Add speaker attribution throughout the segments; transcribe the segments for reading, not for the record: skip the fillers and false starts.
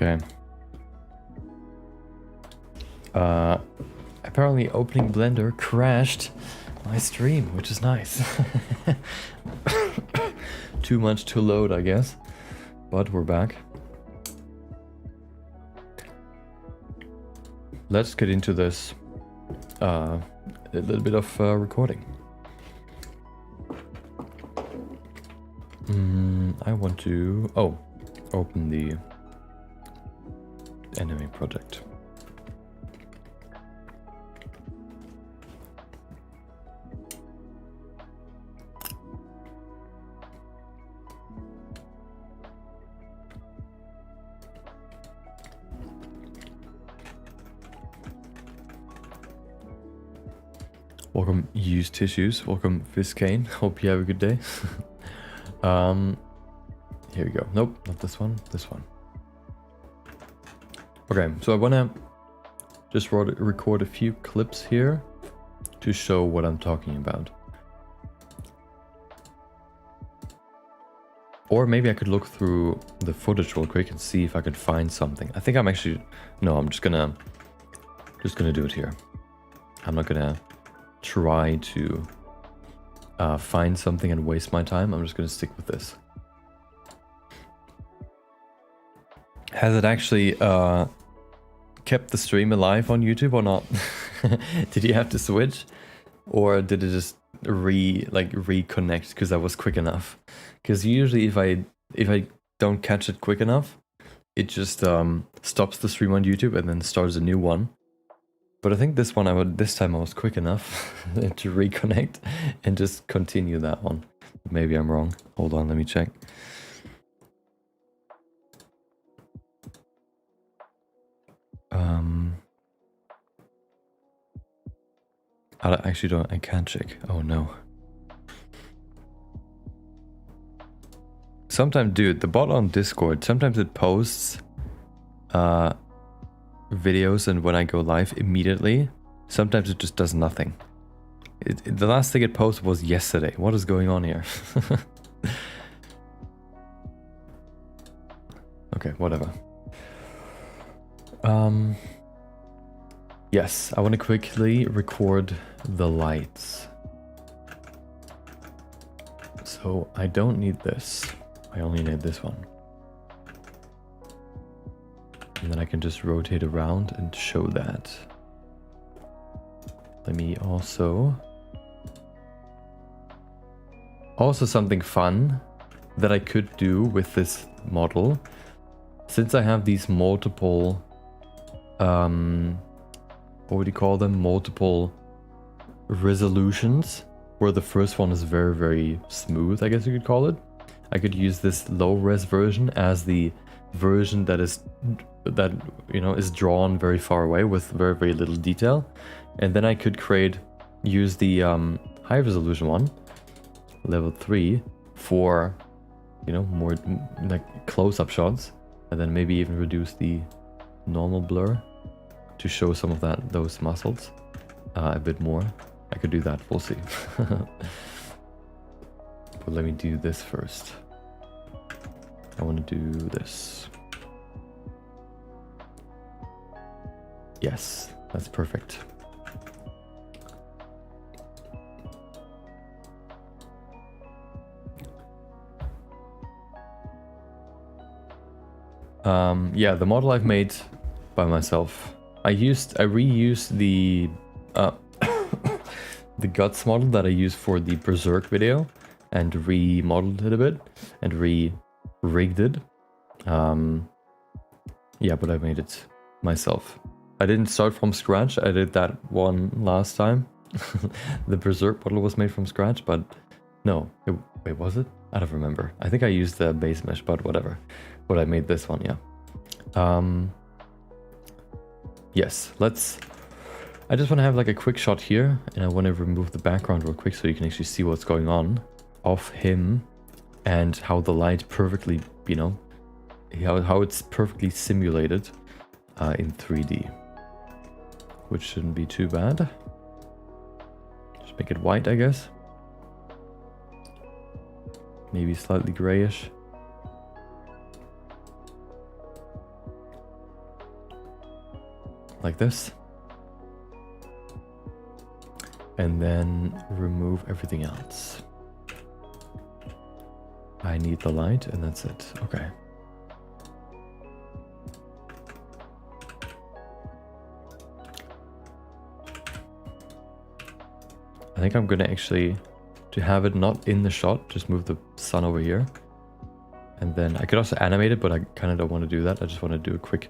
Speaker 1: Okay. Apparently opening Blender crashed my stream, which is nice. Too much to load, I guess. But we're back. Let's get into this. A little bit of recording. I want to open the anime project. Welcome, Used Tissues. Welcome, Fiskane. Hope you have a good day. Here we go. Nope, not this one. This one. Okay, so I want to just record a few clips here to show what I'm talking about. Or maybe I could look through the footage real quick and see if I could find something. I think I'm actually... No, I'm just gonna do it here. I'm not gonna try to find something and waste my time. I'm just gonna stick with this. Has it actually kept the stream alive on YouTube or not? Did you have to switch, or did it just reconnect because I was quick enough? Because usually if I don't catch it quick enough, it just stops the stream on YouTube and then starts a new one. But I think this time I was quick enough to reconnect and just continue that one. Maybe I'm wrong. Hold on, let me check. I can't check. Oh no. Sometimes, dude, the bot on Discord, sometimes it posts videos, and when I go live immediately, sometimes it just does nothing. The last thing it posted was yesterday. What is going on here? Okay, whatever. Yes, I want to quickly record the lights. So I don't need this. I only need this one. And then I can just rotate around and show that. Let me also something fun that I could do with this model. Since I have these multiple, what would you call them? Multiple resolutions, where the first one is very, very smooth, I guess you could call it. I could use this low res version as the version that is drawn very far away with very, very little detail. And then I could use the high resolution one, level 3, for, more like close-up shots. And then maybe even reduce the normal blur to show some of those muscles a bit more. I could do that, we'll see. But let me do this first. I want to do this. Yes, that's perfect. Yeah, the model I've made by myself. I reused the the guts model that I used for the Berserk video and remodeled it a bit and rigged it. Yeah, but I made it myself. I didn't start from scratch. I did that one last time. The Berserk model was made from scratch, but no. Wait, was it? I don't remember. I think I used the base mesh, but whatever. But I made this one, yeah. Yes, I just want to have like a quick shot here, and I want to remove the background real quick so you can actually see what's going on of him and how the light perfectly, how it's perfectly simulated in 3D, which shouldn't be too bad. Just make it white, I guess. Maybe slightly grayish. like this. And then remove everything else. I need the light and that's it. Okay. I think I'm gonna actually, to have it not in the shot, just move the sun over here. And then I could also animate it, but I kind of don't want to do that. I just want to do a quick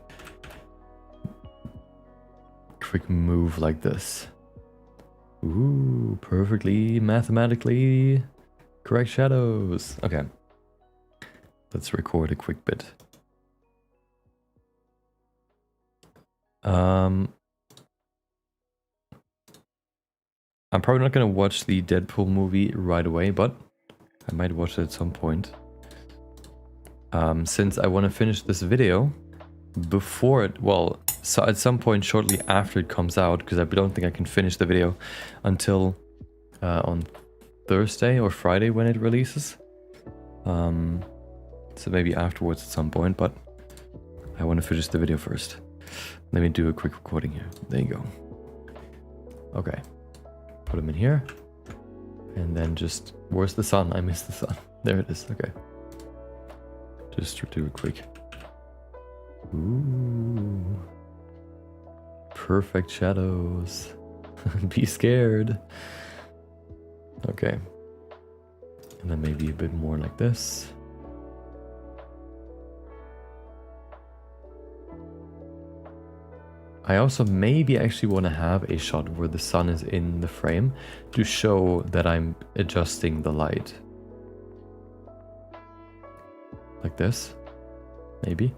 Speaker 1: move like this. Ooh, perfectly mathematically correct shadows. Okay. Let's record a quick bit. I'm probably not going to watch the Deadpool movie right away, but I might watch it at some point. Since I want to finish this video before it, well, so at some point shortly after it comes out, because I don't think I can finish the video until on Thursday or Friday when it releases. So maybe afterwards at some point, but I want to finish the video first. Let me do a quick recording here. There you go. Okay. Put them in here. And then just, where's the sun? I missed the sun. There it is. Okay. Just do a quick. Ooh. Perfect shadows. Be scared. Okay. And then maybe a bit more like this. I also maybe actually want to have a shot where the sun is in the frame to show that I'm adjusting the light. Like this, maybe.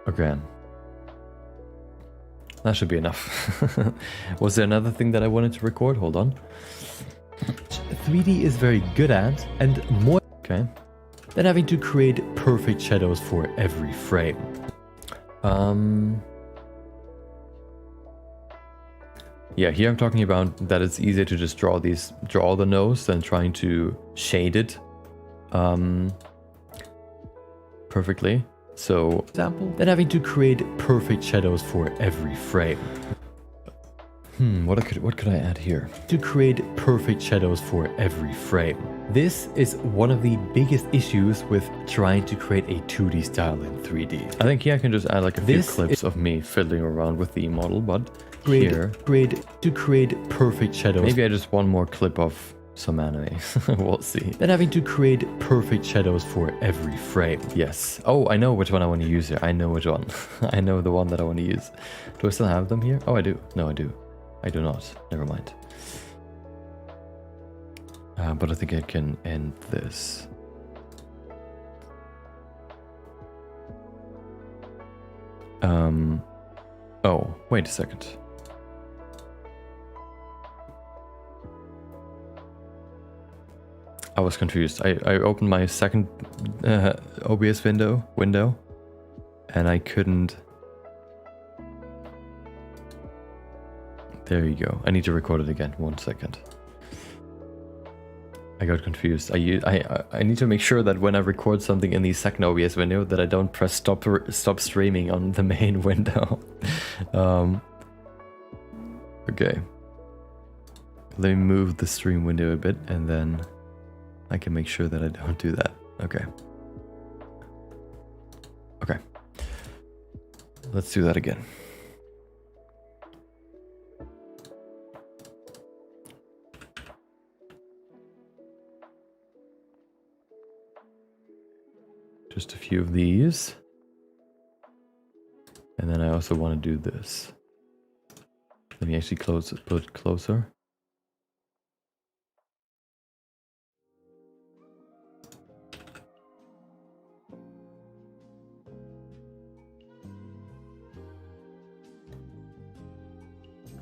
Speaker 1: Okay. That should be enough. Was there another thing that I wanted to record? Hold on. 3D is very good at, and more okay, than having to create perfect shadows for every frame. Yeah, here I'm talking about that it's easier to just draw the nose than trying to shade it perfectly. So, example, than having to create perfect shadows for every frame. What could I add here? To create perfect shadows for every frame. This is one of the biggest issues with trying to create a 2D style in 3D. I think here I can just add like a few clips of me fiddling around with the model, but here to create perfect shadows. Maybe I just want more clip of some anime. We'll see. Then having to create perfect shadows for every frame. Yes. Oh, I know which one I want to use here. I know which one. I know the one that I want to use. Do I still have them here? Oh, I do. No, I do. I do not. Never mind. But I think I can end this. Oh, wait a second. I was confused. I opened my second OBS window, and I couldn't. There you go. I need to record it again. 1 second. I got confused. I need to make sure that when I record something in the second OBS window that I don't press stop streaming on the main window. Okay. Let me move the stream window a bit and then I can make sure that I don't do that. Okay. Okay. Let's do that again. Just a few of these. And then I also want to do this. Let me actually put it closer.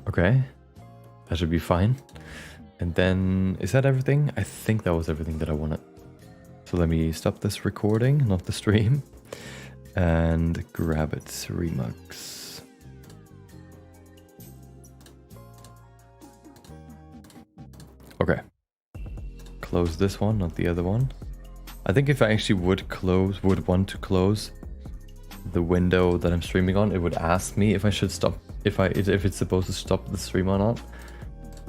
Speaker 1: Okay, that should be fine. And then, is that everything? I think that was everything that I wanted. So let me stop this recording, not the stream, and grab it, Remux. close this one, not the other one. I think if I actually would want to close the window that I'm streaming on, it would ask me if I should stop, if it's supposed to stop the stream or not.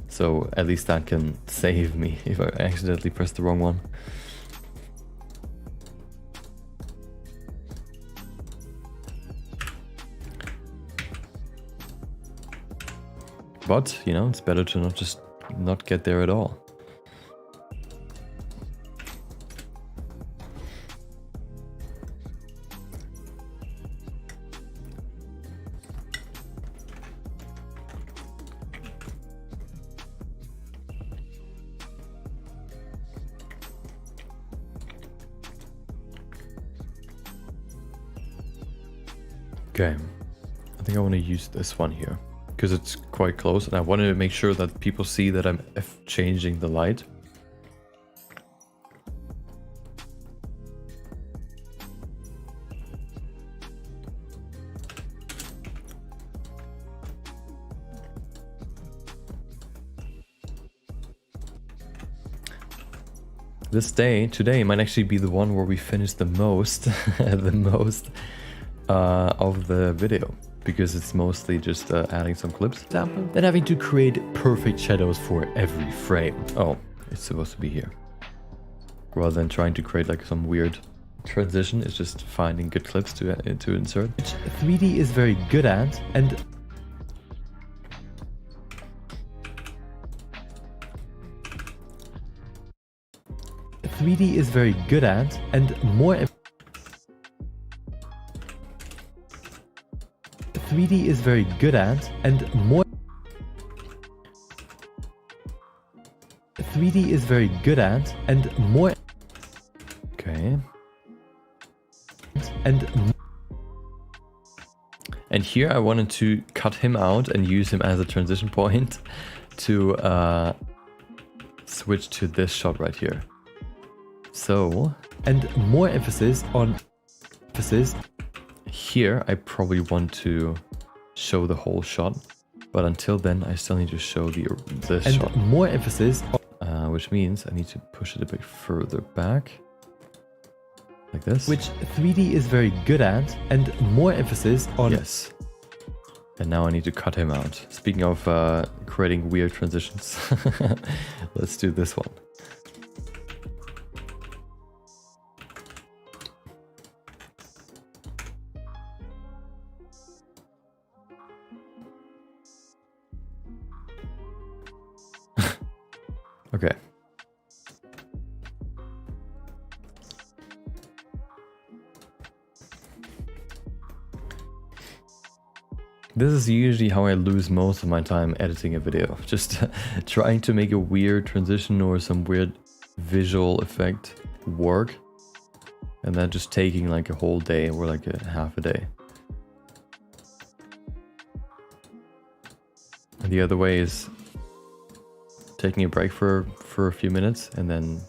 Speaker 1: So at least that can save me if I accidentally press the wrong one. But, you know, it's better to not get there at all. Okay, I think I want to use this one here because it's quite close, and I wanted to make sure that people see that I'm changing the light. Today might actually be the one where we finish the most, of the video, because it's mostly just adding some clips. Then having to create perfect shadows for every frame. Oh, it's supposed to be here. Rather than trying to create like some weird transition, it's just finding good clips to insert. Which 3D is very good at, and more 3D is very good at, and more 3D is very good at, and more. Okay. And here I wanted to cut him out and use him as a transition point to switch to this shot right here. So, and more emphasis on here. I probably want to show the whole shot, but until then I still need to show the shot. More emphasis on, which means I need to push it a bit further back, like this. Which 3D is very good at, and more emphasis on. Yes. And now I need to cut him out. Speaking of creating weird transitions, let's do this one. Okay. This is usually how I lose most of my time editing a video. Just trying to make a weird transition or some weird visual effect work, and then just taking like a whole day or like a half a day. And the other way is taking a break for a few minutes and then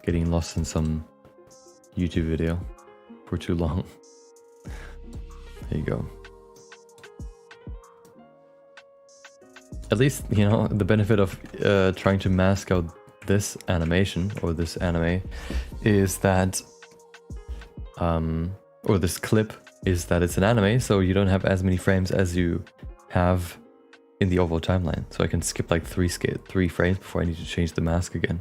Speaker 1: getting lost in some YouTube video for too long. There you go. At least, you know, the benefit of trying to mask out this animation or this anime is that, or this clip is that it's an anime, so you don't have as many frames as you have in the overall timeline. So I can skip like three frames before I need to change the mask again.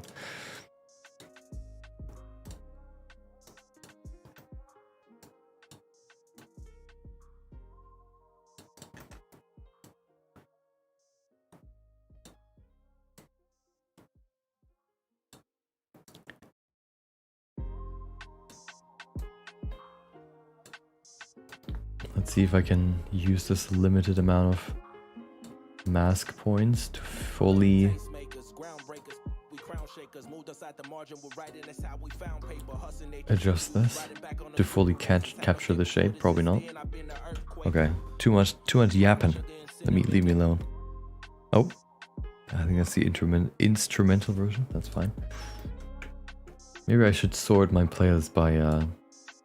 Speaker 1: Let's see if I can use this limited amount of mask points to fully adjust this, to fully capture the shape. Probably not. Okay, too much yapping. Leave me alone. Oh, I think that's the instrumental version. That's fine. Maybe I should sort my playlist by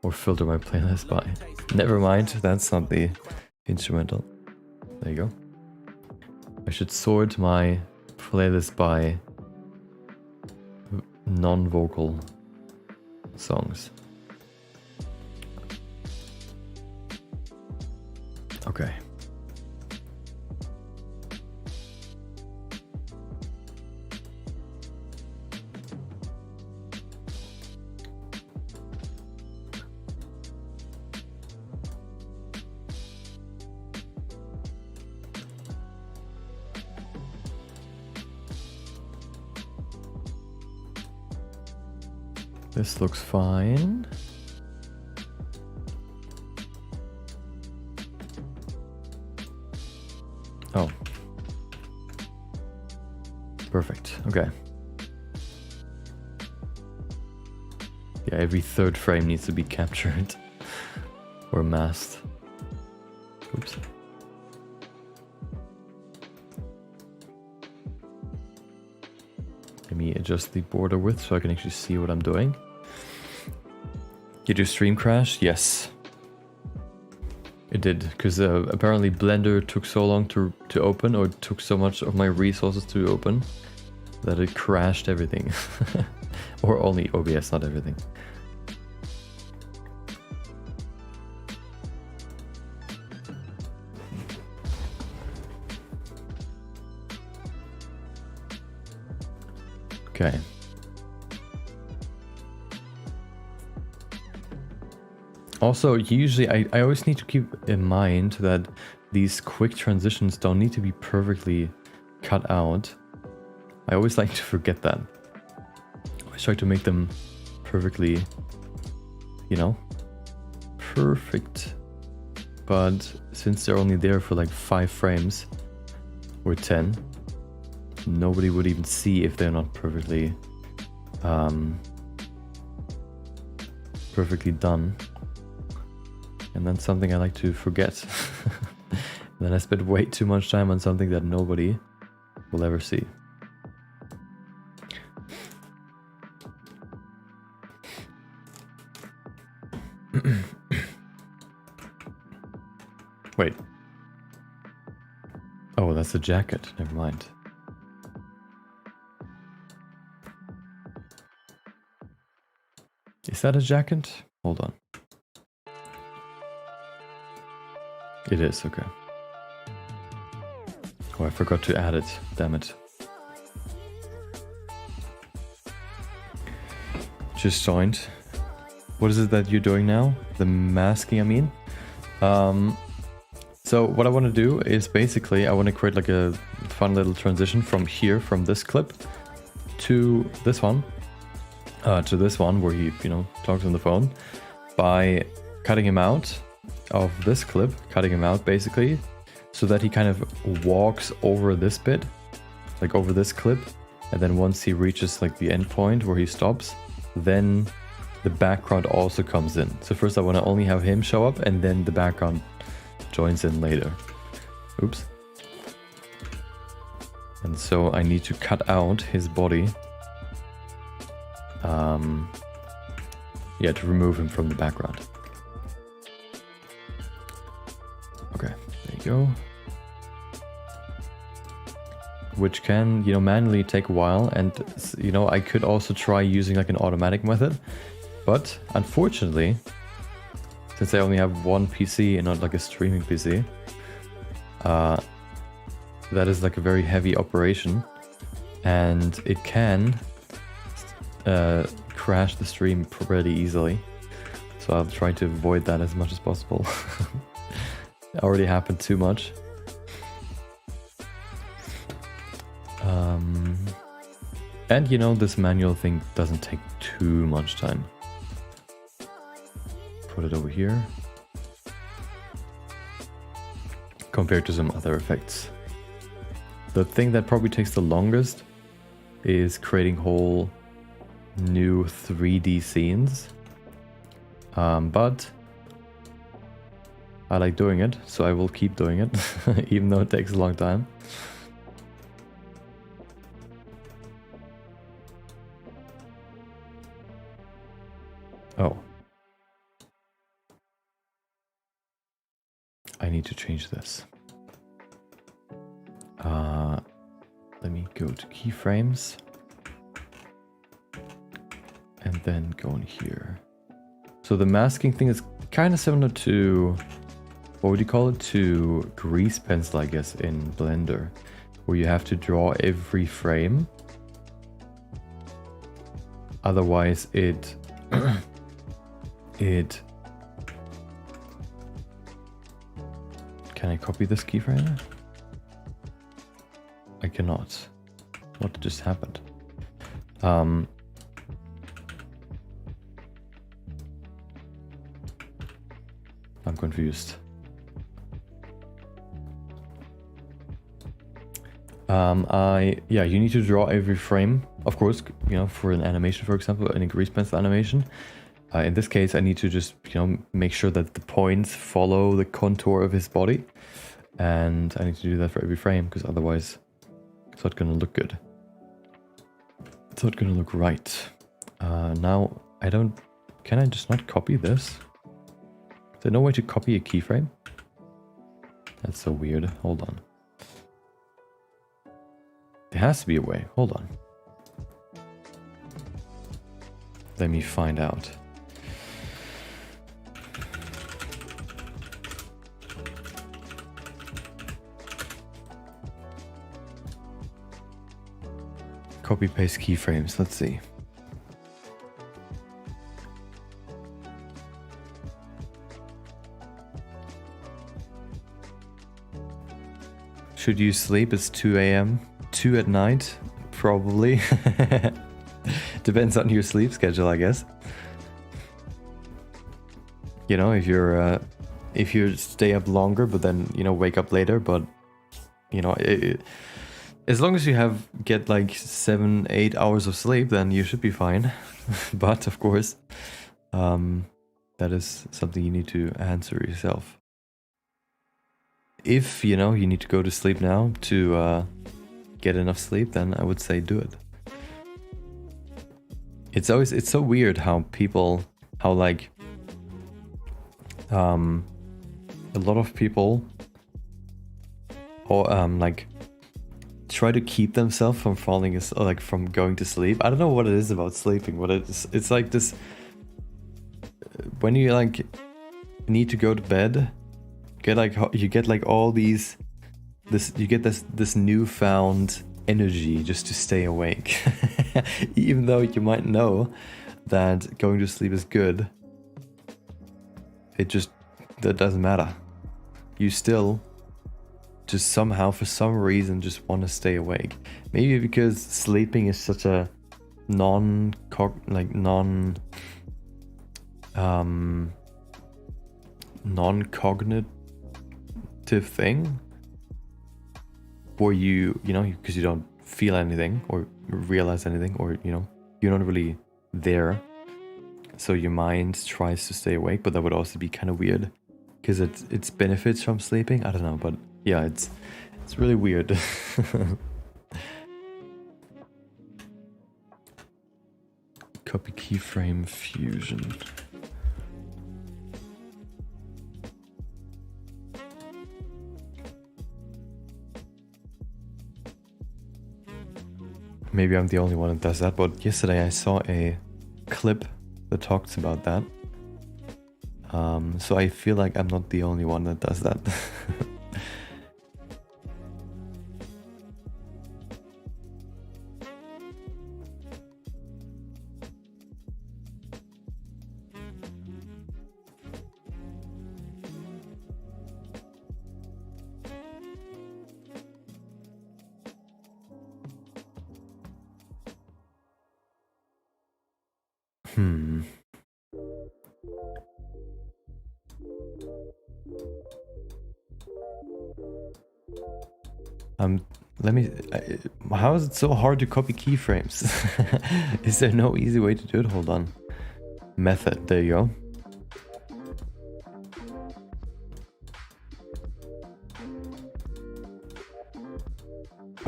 Speaker 1: or filter my playlist by. Never mind, that's not the instrumental. There you go. I should sort my playlist by non-vocal songs. Okay. This looks fine. Oh. Perfect. Okay. Yeah, every third frame needs to be captured or masked. Oops. Let me adjust the border width so I can actually see what I'm doing. Did your stream crash? Yes. It did, because apparently Blender took so long to open, or took so much of my resources to open, that it crashed everything. Or only OBS, not everything. Okay. Also, usually I always need to keep in mind that these quick transitions don't need to be perfectly cut out. I always like to forget that. I always try to make them perfectly, you know, perfect. But since they're only there for like 5 frames or 10, nobody would even see if they're not perfectly perfectly done. And that's something I like to forget. Then I spend way too much time on something that nobody will ever see. Wait. Oh, that's a jacket. Never mind. Is that a jacket? Hold on. It is, okay. Oh, I forgot to add it. Damn it. Just joined. What is it that you're doing now? The masking, I mean? So what I want to do is basically I want to create like a fun little transition from here, from this clip to this one. To this one where he, you know, talks on the phone, by cutting him out of this clip, cutting him out basically, so that he kind of walks over this bit, like over this clip, and then once he reaches like the end point where he stops, then the background also comes in. So first I want to only have him show up, and then the background joins in later. Oops. And so I need to cut out his body. Yeah, to remove him from the background. Okay, there you go. Which can, you know, manually take a while, and, you know, I could also try using like an automatic method, but unfortunately, since I only have one PC and not like a streaming PC, that is like a very heavy operation, and it can crash the stream pretty easily. So I'll try to avoid that as much as possible. It already happened too much. And you know, this manual thing doesn't take too much time. Put it over here. Compared to some other effects. The thing that probably takes the longest is creating whole new 3D scenes. But I like doing it, so I will keep doing it, even though it takes a long time. Oh. I need to change this. Let me go to keyframes. and then go in here. So the masking thing is kind of similar to, what would you call it? To grease pencil, I guess, in Blender, where you have to draw every frame. Otherwise it Can I copy this keyframe? I cannot. What just happened? I'm confused. Yeah, you need to draw every frame, of course, you know, for an animation, for example, in a grease pencil animation. In this case, I need to just, you know, make sure that the points follow the contour of his body. And I need to do that for every frame, because otherwise it's not gonna look good. It's not gonna look right. Now, can I just not copy this? Is there no way to copy a keyframe? That's so weird. Hold on. There has to be a way. Hold on. Let me find out. Copy paste keyframes. Let's see. Should you sleep? It's 2 a.m. 2 at night? Probably. Depends on your sleep schedule, I guess. You know, if you stay up longer, but then, you know, wake up later, but, you know, as long as you get like 7-8 hours of sleep, then you should be fine. But of course, that is something you need to answer yourself. If, you know, you need to go to sleep now to get enough sleep, then I would say do it. It's so weird how like a lot of people like try to keep themselves from falling asleep, like from going to sleep. I don't know what it is about sleeping, but it's like this, when you like need to go to bed, you get like all these, you get this newfound energy just to stay awake. Even though you might know that going to sleep is good, that doesn't matter. You still just somehow, for some reason, just want to stay awake. Maybe because sleeping is such a non-cognitive thing, where you know, because you don't feel anything or realize anything, or, you know, you're not really there, so your mind tries to stay awake. But that would also be kind of weird, because it's benefits from sleeping. I don't know, but yeah, it's really weird. Copy keyframe fusion. Maybe I'm the only one that does that, but yesterday I saw a clip that talks about that. So I feel like I'm not the only one that does that. How is it so hard to copy keyframes? Is there no easy way to do it? Hold on. Method, there you go.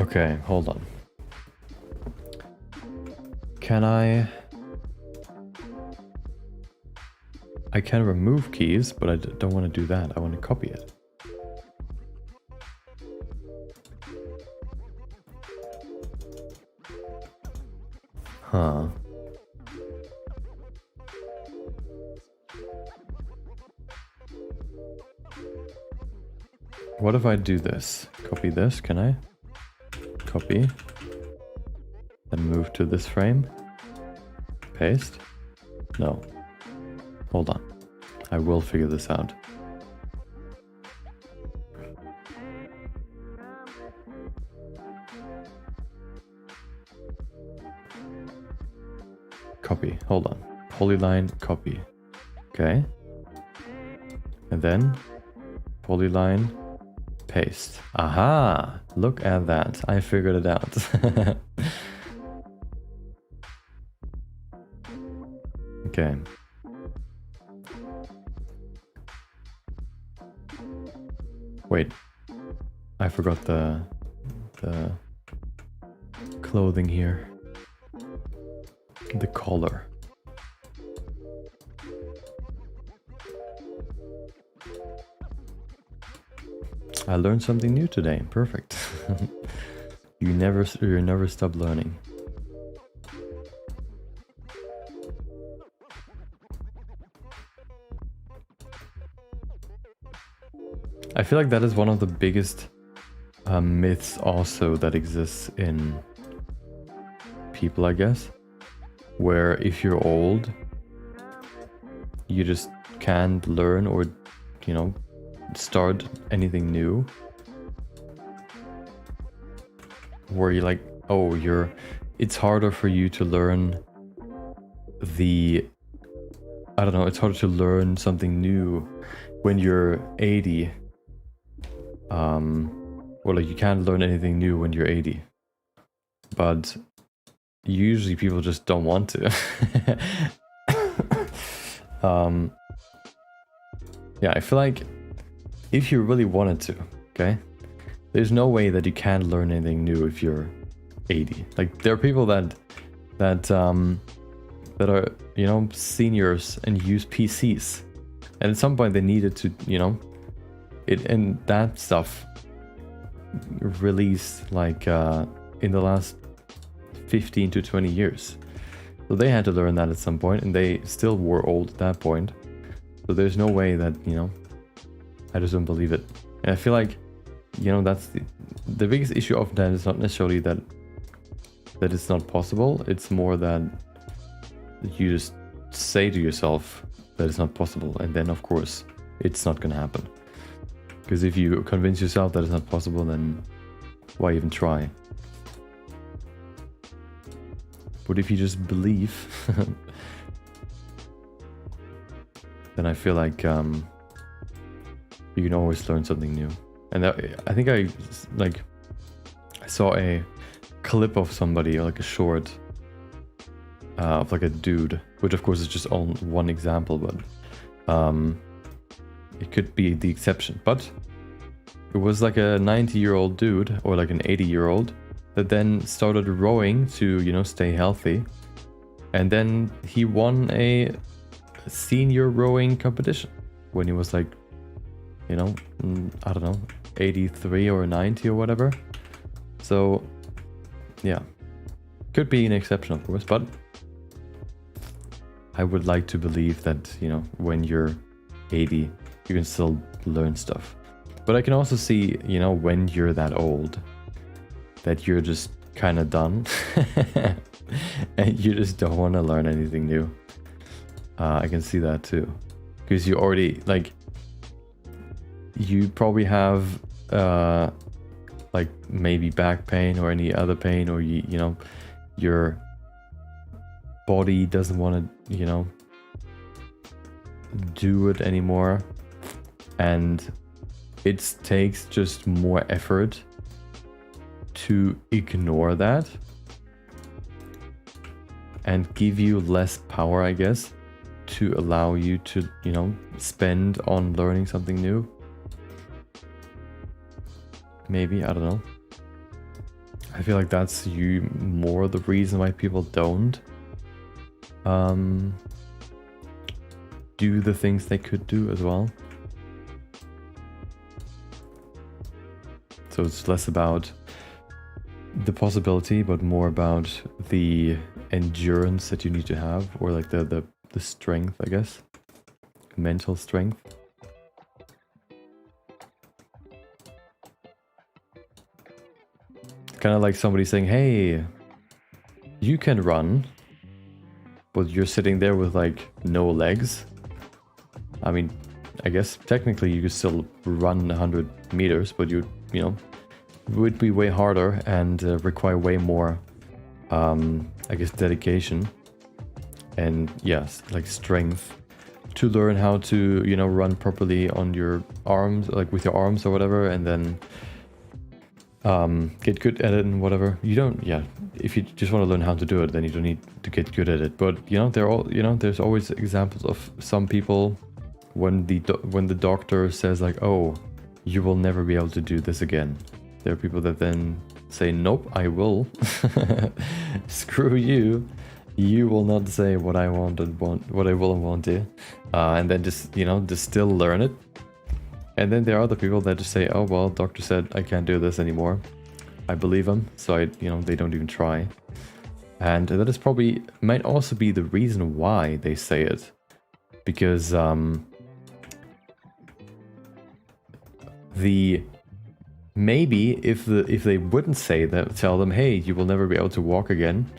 Speaker 1: Okay, hold on. I can remove keys, but I don't want to do that. I want to copy it. Huh. What if I do this? Copy this, can I? Copy. Then move to this frame. Paste. No. Hold on. I will figure this out. Copy. Hold on. Polyline, copy. Okay. And then polyline, paste. Aha! Look at that. I figured it out. Okay. Wait. I forgot the clothing here. The collar. I learned something new today. Perfect. You never stop learning. I feel like that is one of the biggest myths also that exists in people, I guess. Where if you're old, you just can't learn or, you know, start anything new. Where you're like, oh, it's harder for you to learn I don't know, it's harder to learn something new when you're 80. Or like you can't learn anything new when you're 80. But usually people just don't want to. Yeah, I feel like if you really wanted to, okay, there's no way that you can't learn anything new if you're 80. Like there are people that are, you know, seniors and use PCs, and at some point they needed to, you know, and that stuff released like in the last 15 to 20 years. So they had to learn that at some point, and they still were old at that point. So there's no way that, you know, I just don't believe it. And I feel like, you know, that's the biggest issue of that is not necessarily that it's not possible. It's more that you just say to yourself that it's not possible, and then of course it's not gonna happen. Because if you convince yourself that it's not possible, then why even try? But if you just believe, then I feel like you can always learn something new. And I think I saw a clip of somebody, or like a short of like a dude, which of course is just on one example, but it could be the exception. But it was like a 90-year-old dude, or like an 80-year-old, that then started rowing to, you know, stay healthy. And then he won a senior rowing competition when he was like, you know, I don't know, 83 or 90 or whatever. So yeah, could be an exception of course, but I would like to believe that, you know, when you're 80, you can still learn stuff. But I can also see, you know, when you're that old, that you're just kind of done and you just don't want to learn anything new. I can see that too, because you already, like, you probably have like maybe back pain or any other pain, or you know, your body doesn't want to, you know, do it anymore, and it takes just more effort to ignore that and give you less power, I guess, to allow you to, you know, spend on learning something new. Maybe, I don't know. I feel like that's more the reason why people don't do the things they could do as well. So it's less about the possibility, but more about the endurance that you need to have, or like the strength, I guess, mental strength. kind of like somebody saying, hey, you can run, but you're sitting there with like no legs. I mean, I guess technically you could still run 100 meters, but you know, would be way harder and require way more, I guess, dedication and yes, like strength to learn how to, you know, run properly on your arms, like with your arms or whatever, and then get good at it and whatever. You don't, yeah, if you just want to learn how to do it, then you don't need to get good at it. But you know, there's always examples of some people when the doctor says like, oh, you will never be able to do this again. There are people that then say, nope, I will. Screw you. You will not say what I want and what I will and want to. And then just, you know, just still learn it. And then there are other people that just say, oh, well, doctor said I can't do this anymore. I believe him. So you know, they don't even try. And that is probably, might also be the reason why they say it. Because, maybe if they wouldn't say that, tell them, hey, you will never be able to walk again,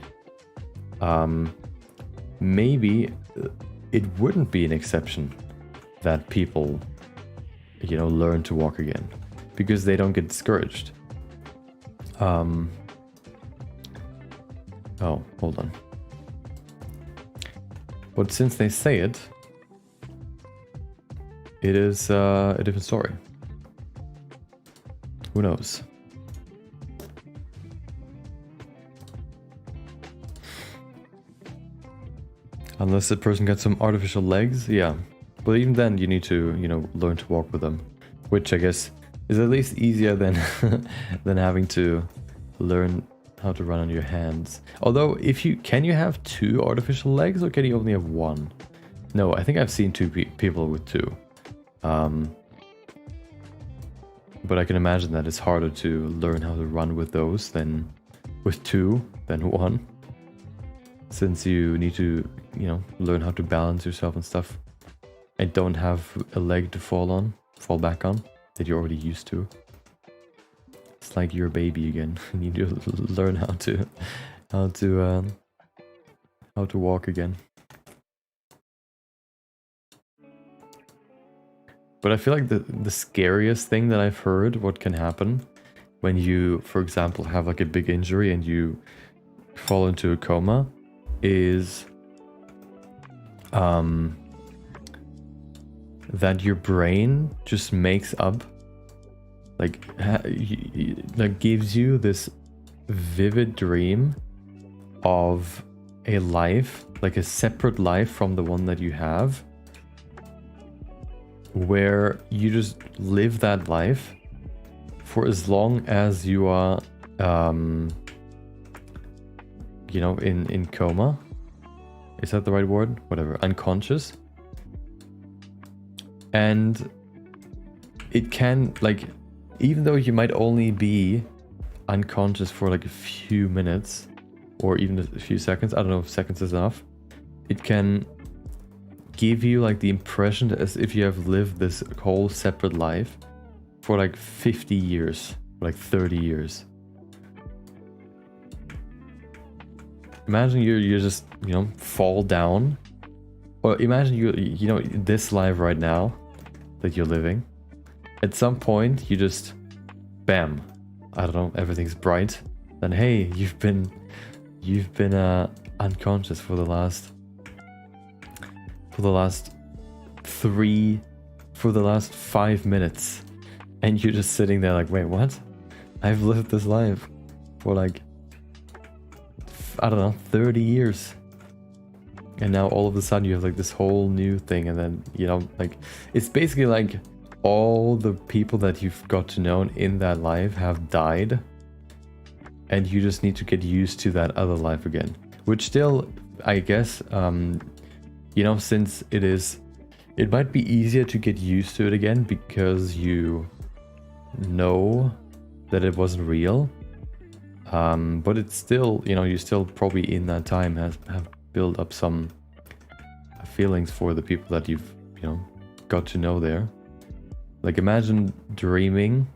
Speaker 1: maybe it wouldn't be an exception that people, you know, learn to walk again, because they don't get discouraged. Oh, hold on. But since they say it, it is a different story. Who knows? Unless the person gets some artificial legs, yeah. But even then, you need to, you know, learn to walk with them, which I guess is at least easier than than having to learn how to run on your hands. Although, can you have 2 artificial legs, or can you only have 1? No, I think I've seen 2 people with 2. But I can imagine that it's harder to learn how to run with those than with 2 than 1. Since you need to, you know, learn how to balance yourself and stuff. And don't have a leg to fall back on, that you're already used to. It's like you're a baby again. You need to learn how to walk again. But I feel like the scariest thing that I've heard, what can happen when you, for example, have like a big injury and you fall into a coma, is that your brain just makes up, like gives you this vivid dream of a life, like a separate life from the one that you have, where you just live that life for as long as you are, you know, in coma. Is that the right word? Whatever, unconscious. And it can, like, even though you might only be unconscious for like a few minutes or even a few seconds, I don't know if seconds is enough, it can give you like the impression as if you have lived this whole separate life for like 50 years, like 30 years. Imagine you just, you know, fall down, or imagine you know, this life right now that you're living, at some point you just, bam, I don't know, everything's bright, then hey, you've been unconscious for the last 5 minutes, and you're just sitting there like, wait, what? I've lived this life for like, I don't know, 30 years. And now all of a sudden you have like this whole new thing, and then, you know, like, it's basically like all the people that you've got to know in that life have died, and you just need to get used to that other life again. Which still, I guess, you know, since it might be easier to get used to it again because you know that it wasn't real. But it's still, you know, you still probably in that time have built up some feelings for the people that you've, you know, got to know there. Like, imagine dreaming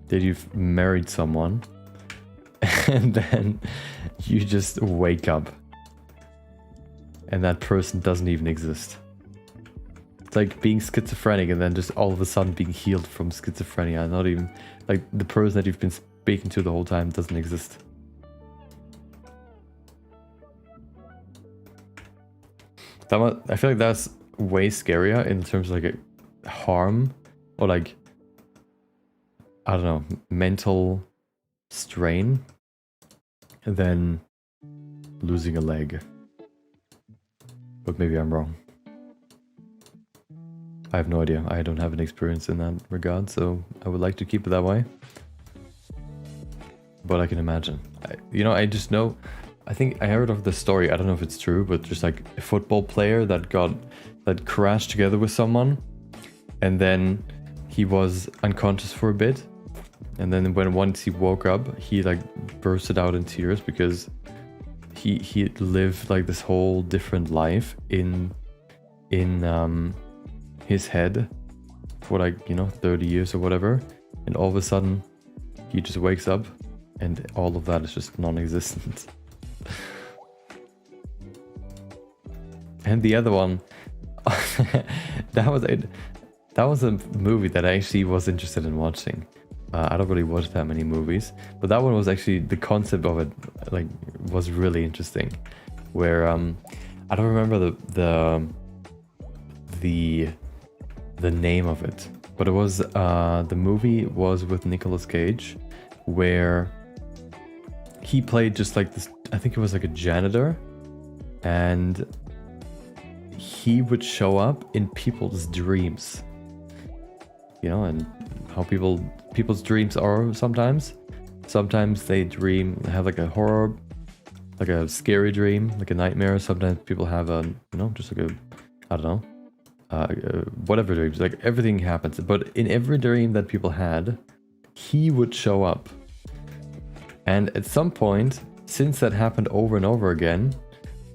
Speaker 1: that you've married someone and then you just wake up and that person doesn't even exist. It's like being schizophrenic and then just all of a sudden being healed from schizophrenia. Not even like the person that you've been speaking to the whole time doesn't exist. I feel like that's way scarier in terms of like a harm or like, I don't know, mental strain than losing a leg. But maybe I'm wrong. I have no idea. I don't have an experience in that regard, so I would like to keep it that way. But I can imagine. I just know. I think I heard of the story. I don't know if it's true, but just like a football player that crashed together with someone, and then he was unconscious for a bit, and then once he woke up, he like bursted out in tears because he lived like this whole different life in his head for like 30 years or whatever, and all of a sudden he just wakes up and all of that is just non-existent. And the other one, that was a movie that I actually was interested in watching. I don't really watch that many movies, but that one was actually, the concept of it like was really interesting, where I don't remember the name of it, but it was the movie was with Nicolas Cage, where he played just like this, I think it was like a janitor, and he would show up in people's dreams, and how people's dreams are sometimes they have like a horror, like a scary dream, like a nightmare. Sometimes people have a just like a, I don't know, whatever dreams, like everything happens. But in every dream that people had, he would show up. And at some point, since that happened over and over again,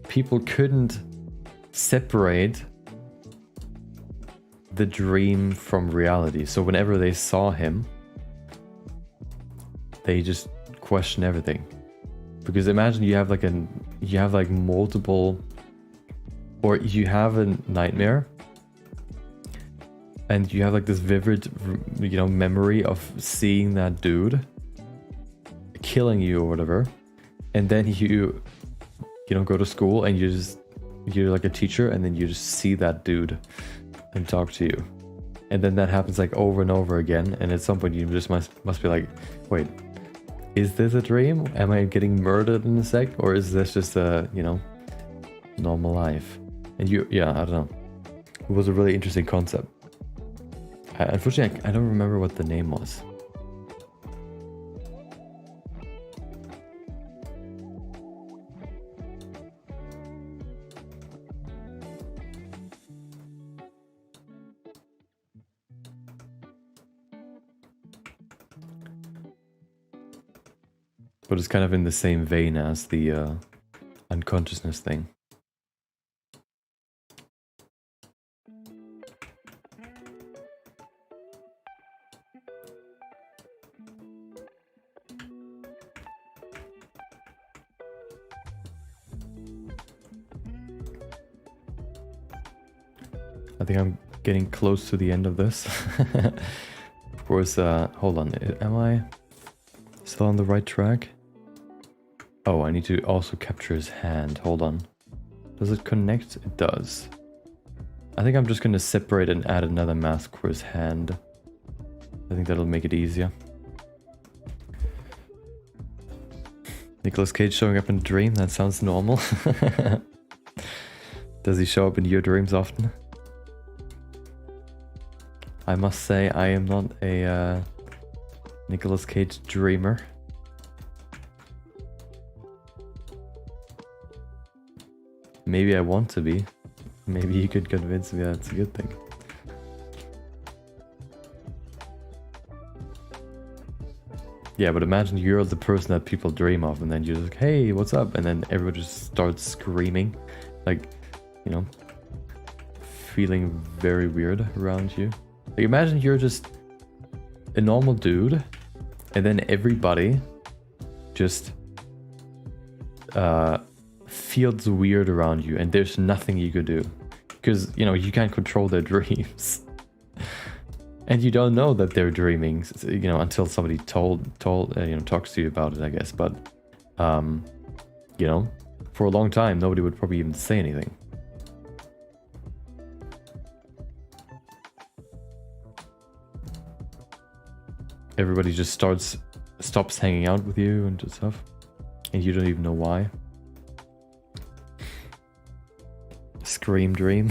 Speaker 1: people couldn't separate the dream from reality. So whenever they saw him, they just question everything. Because imagine you have like multiple, or you have a nightmare and you have like this vivid memory of seeing that dude killing you or whatever, and then you go to school and you're like a teacher, and then you just see that dude and talk to you, and then that happens like over and over again, and at some point you just must be like, wait, is this a dream? Am I getting murdered in a sec, or is this just a normal life? And I don't know. It was a really interesting concept. Unfortunately, I don't remember what the name was. But it's kind of in the same vein as the unconsciousness thing. I think I'm getting close to the end of this. Of course, hold on, am I still on the right track? Oh, I need to also capture his hand. Hold on. Does it connect? It does. I think I'm just going to separate and add another mask for his hand. I think that'll make it easier. Nicolas Cage showing up in a dream? That sounds normal. Does he show up in your dreams often? I must say, I am not a Nicolas Cage dreamer. Maybe I want to be. Maybe you could convince me that's a good thing. Yeah, but imagine you're the person that people dream of, and then you're like, hey, what's up? And then everyone just starts screaming. Like, feeling very weird around you. Like, imagine you're just a normal dude, and then everybody just feels weird around you and there's nothing you could do because you can't control their dreams. And you don't know that they're dreaming, until somebody talks to you about it, I guess. But, for a long time, nobody would probably even say anything. Everybody just stops hanging out with you and stuff, and you don't even know why. Scream dream.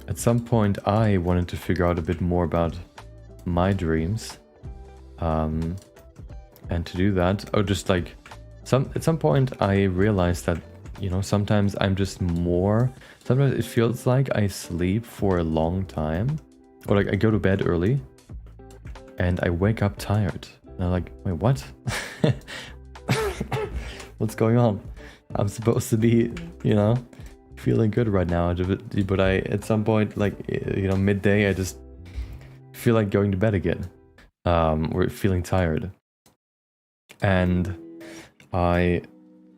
Speaker 1: At some point, I wanted to figure out a bit more about my dreams, and to do that, at some point, I realized that sometimes sometimes it feels like I sleep for a long time, or like I go to bed early, and I wake up tired, and I'm like, wait, what? What's going on? I'm supposed to be, feeling good right now, but I at some point, midday, I just feel like going to bed again, or feeling tired, and I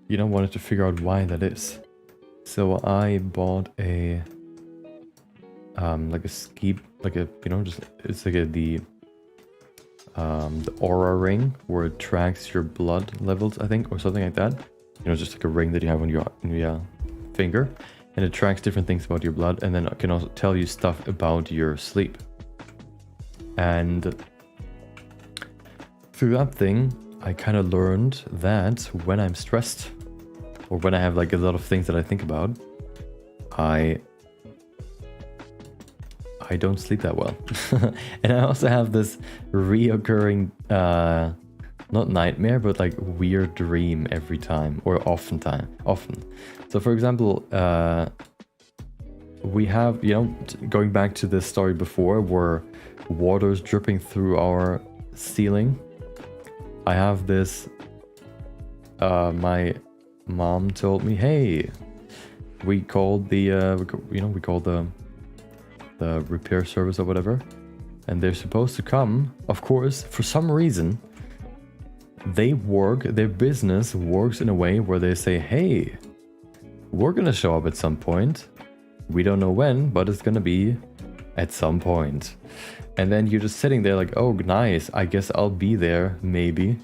Speaker 1: wanted to figure out why that is. So I bought a the aura ring where it tracks your blood levels, I think, or something like that. Just like a ring that you have on your finger, and it tracks different things about your blood, and then it can also tell you stuff about your sleep. And through that thing, I kind of learned that when I'm stressed, or when I have like a lot of things that I think about, I don't sleep that well. And I also have this reoccurring not nightmare, but like weird dream every time, or often. So for example, we have, going back to the story before where water's dripping through our ceiling. I have this, my mom told me, hey, we called the repair service or whatever, and they're supposed to come. Of course, for some reason, their business works in a way where they say, hey, we're gonna show up at some point. We don't know when, but it's gonna be at some point. And then you're just sitting there like, oh, nice, I guess I'll be there, maybe.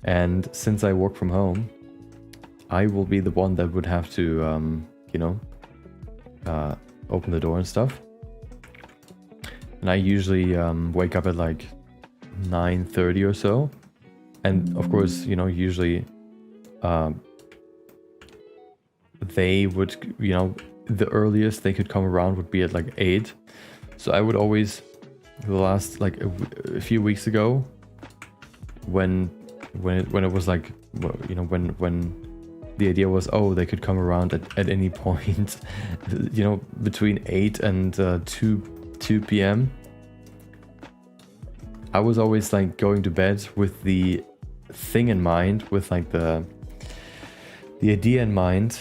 Speaker 1: And since I work from home, I will be the one that would have to, open the door and stuff. And I usually wake up at like 9:30 or so. And of course, usually they would, the earliest they could come around would be at like 8. So I would always, the last like a few weeks ago, when it was like, when the idea was, oh, they could come around at any point, between 8 and 2 p.m. I was always like going to bed with the thing in mind, with like the idea in mind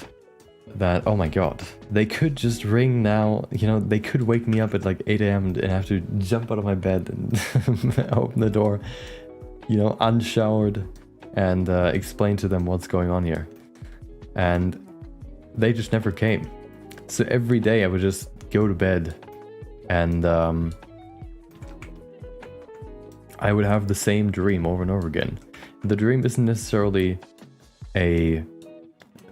Speaker 1: that, oh my god, they could just ring now, they could wake me up at like 8 a.m. and have to jump out of my bed and open the door, unshowered, and explain to them what's going on here. And they just never came. So every day I would just go to bed and I would have the same dream over and over again. The dream isn't necessarily a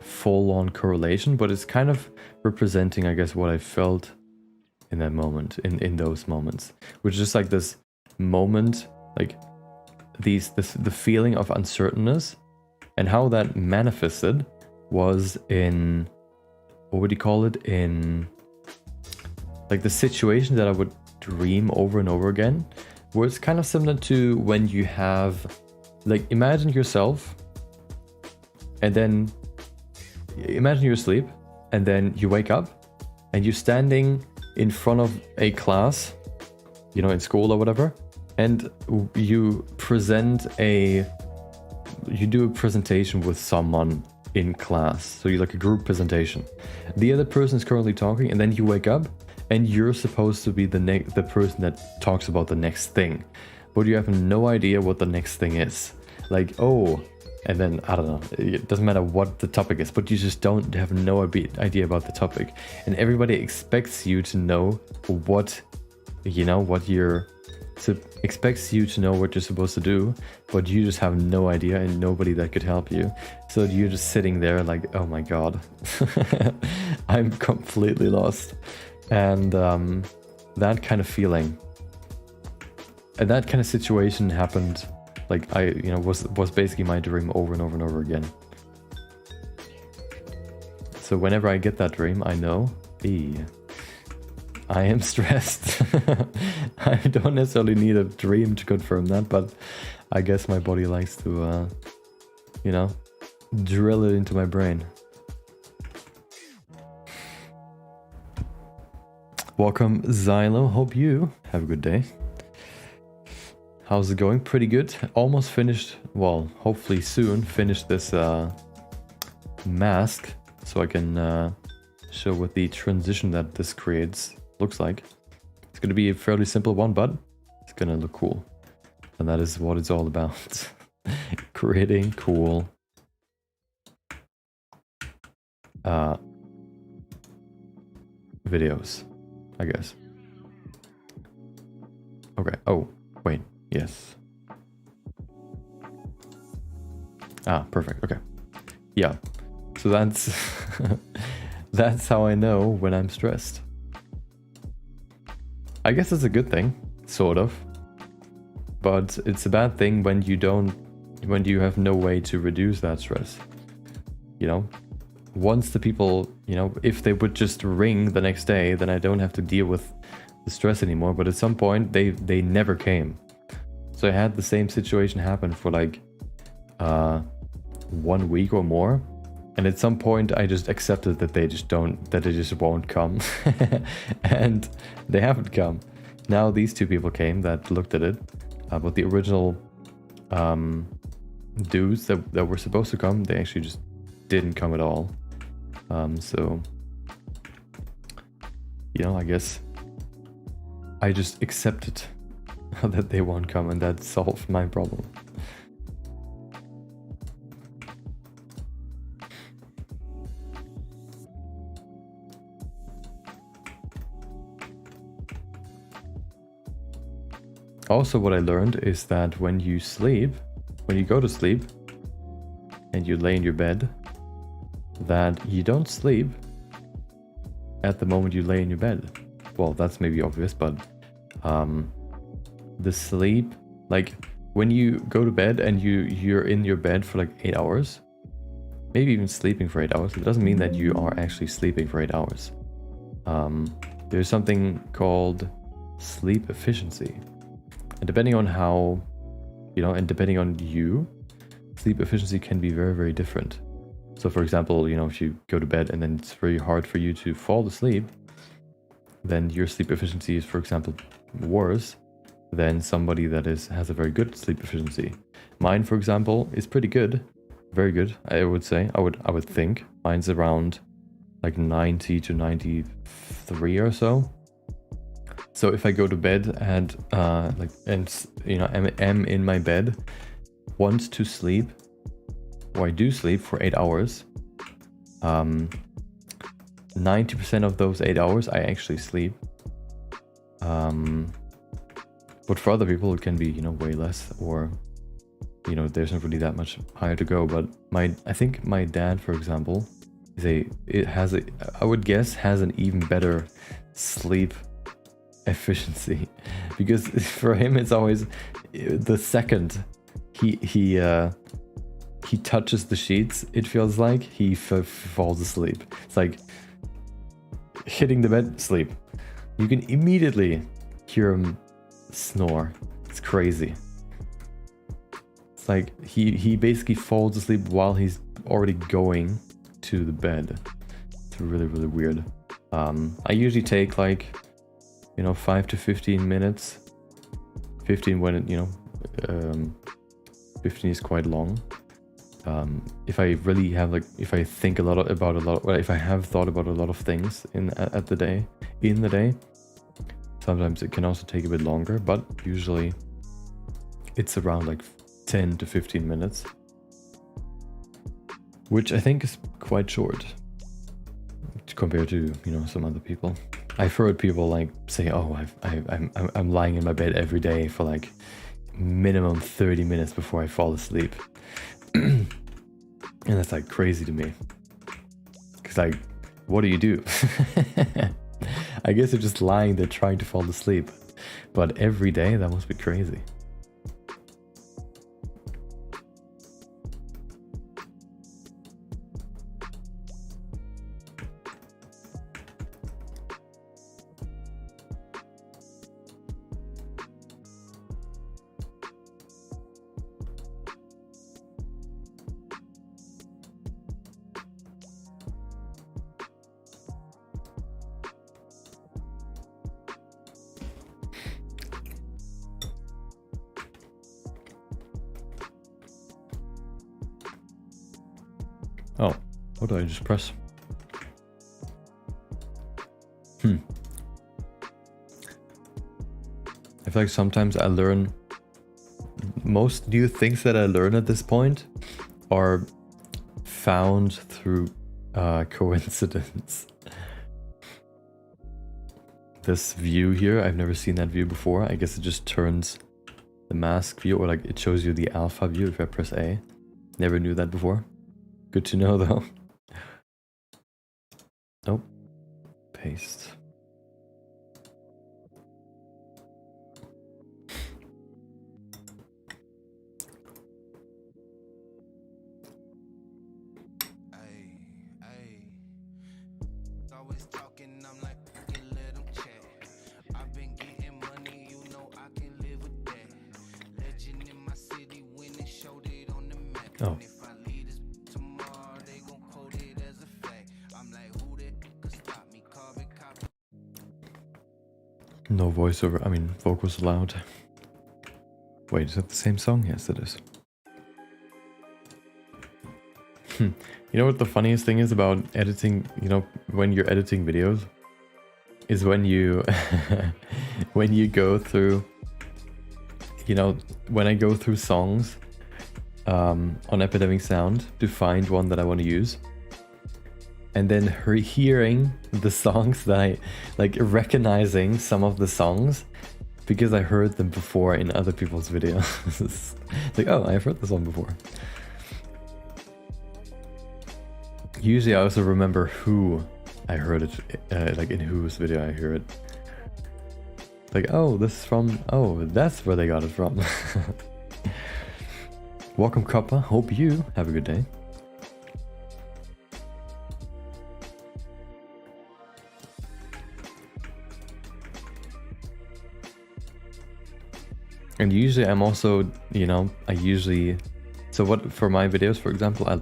Speaker 1: full-on correlation, but it's kind of representing, I guess, what I felt in that moment, in those moments, which is just like this moment, like the feeling of uncertainness, and how that manifested was in, what would you call it, in like the situation that I would dream over and over again, where it's kind of similar to when you have, like, imagine yourself, and then imagine you're asleep, and then you wake up, and you're standing in front of a class, you know, in school or whatever, and you do a presentation with someone in class. So you like a group presentation. The other person is currently talking, and then you wake up and you're supposed to be the person that talks about the next thing, but you have no idea what the next thing is. Like, oh, and then I don't know, it doesn't matter what the topic is, but you just don't have no idea about the topic, and everybody expects you to know what, you know, expects you to know what you're supposed to do, but you just have no idea and nobody that could help you. So you're just sitting there like, oh my god, I'm completely lost. And that kind of feeling and that kind of situation happened, like was basically my dream over and over and over again. So whenever I get that dream, I know, I am stressed. I don't necessarily need a dream to confirm that, but I guess my body likes to, drill it into my brain. Welcome, Xylo. Hope you have a good day. How's it going? Pretty good. Almost finished, well, hopefully soon finish this mask, so I can show what the transition that this creates looks like. It's going to be a fairly simple one, but it's going to look cool. And that is what it's all about. Creating cool videos, I guess. Okay. Oh, wait. Yes. Ah, perfect. Okay. Yeah. So that's that's how I know when I'm stressed. I guess it's a good thing, sort of. But it's a bad thing when you have no way to reduce that stress. You know? Once the people, if they would just ring the next day, then I don't have to deal with the stress anymore. But at some point, they never came. So I had the same situation happen for like 1 week or more. And at some point, I just accepted that they just won't come. And they haven't come. Now these two people came that looked at it. But the original dudes that were supposed to come, they actually just didn't come at all. So, I guess I just accepted that they won't come, and that solved my problem. Also, what I learned is that when you go to sleep, and you lay in your bed, that you don't sleep at the moment you lay in your bed. Well, that's maybe obvious, but the sleep, like when you go to bed and you're in your bed for like 8 hours, maybe even sleeping for 8 hours, it doesn't mean that you are actually sleeping for 8 hours. There's something called sleep efficiency. And depending on how, and depending on you, sleep efficiency can be very, very different. So for example, if you go to bed and then it's very hard for you to fall asleep, then your sleep efficiency is, for example, worse than somebody that has a very good sleep efficiency. Mine, for example, is pretty good. Very good, I would say. I would think. Mine's around like 90 to 93 or so. So if I go to bed and am in my bed, want to sleep, or I do sleep for 8 hours, 90% of those 8 hours I actually sleep. But for other people it can be, way less, or there's not really that much higher to go. But I think my dad, for example, I would guess has an even better sleep efficiency, because for him it's always the second he touches the sheets, it feels like he falls asleep. It's like hitting the bed, sleep. You can immediately hear him snore. It's crazy. It's like he basically falls asleep while he's already going to the bed. It's really, really weird. I usually take like you know, 5 to 15 minutes. 15 when it, you know, 15 is quite long. If I really have like, if I think about a lot, well, if I have thought about a lot of things in the day, sometimes it can also take a bit longer, but usually it's around like 10 to 15 minutes, which I think is quite short compared to, you know, some other people. I've heard people like say, oh, I'm lying in my bed every day for like minimum 30 minutes before I fall asleep. And that's like crazy to me. Cause like, what do? I guess you're just lying there trying to fall asleep. But every day, that must be crazy. Oh, what do I just press? I feel like sometimes I learn, most new things that I learn at this point are found through coincidence. This view here, I've never seen that view before. I guess it just turns the mask view, or like it shows you the alpha view if I press A. Never knew that before. Good to know though. Nope. Paste. Oh. No voiceover, I mean vocals allowed. Wait, is that the same song? Yes, it is. You know what the funniest thing is about editing, you know, when you're editing videos? Is when you when you go through, you know, when I go through songs on Epidemic Sound to find one that I want to use, and then hearing the songs that I like, recognizing some of the songs because I heard them before in other people's videos. It's like, oh, I've heard this one before. Usually I also remember who I heard it, like in whose video I hear it. Like, oh, this is from, oh, that's where they got it from. Welcome, Coppa. Hope you have a good day. And usually I'm also, you know, so what, for my videos, for example, I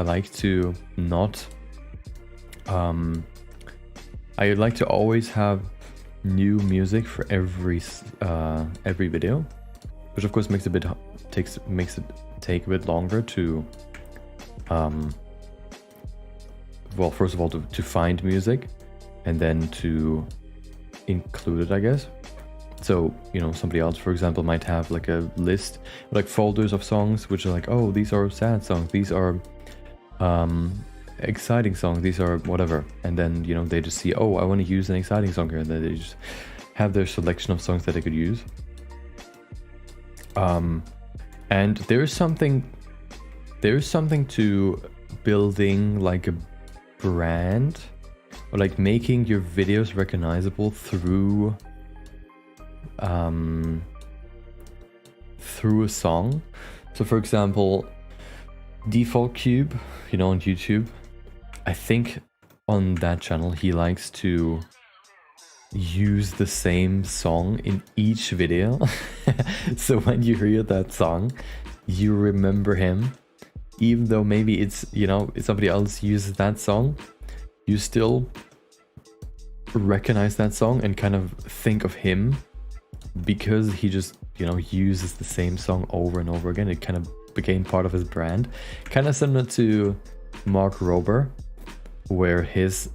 Speaker 1: like to not, I like to always have new music for every video, which of course makes it take a bit longer to, well, first of all, to find music, and then to include it, I guess. So, you know, somebody else, for example, might have like a list, like folders of songs, which are like, oh, these are sad songs, these are exciting songs, these are whatever. And then, you know, they just see, oh, I want to use an exciting song here. And then they just have their selection of songs that they could use. And there's something to building like a brand, or like making your videos recognizable through a song. So for example, Default Cube, you know, on YouTube, I think on that channel he likes to use the same song in each video. So when you hear that song, you remember him, even though maybe it's, you know, if somebody else uses that song, you still recognize that song and kind of think of him, because he just, you know, uses the same song over and over again. It kind of became part of his brand, kind of similar to Mark Rober, where his,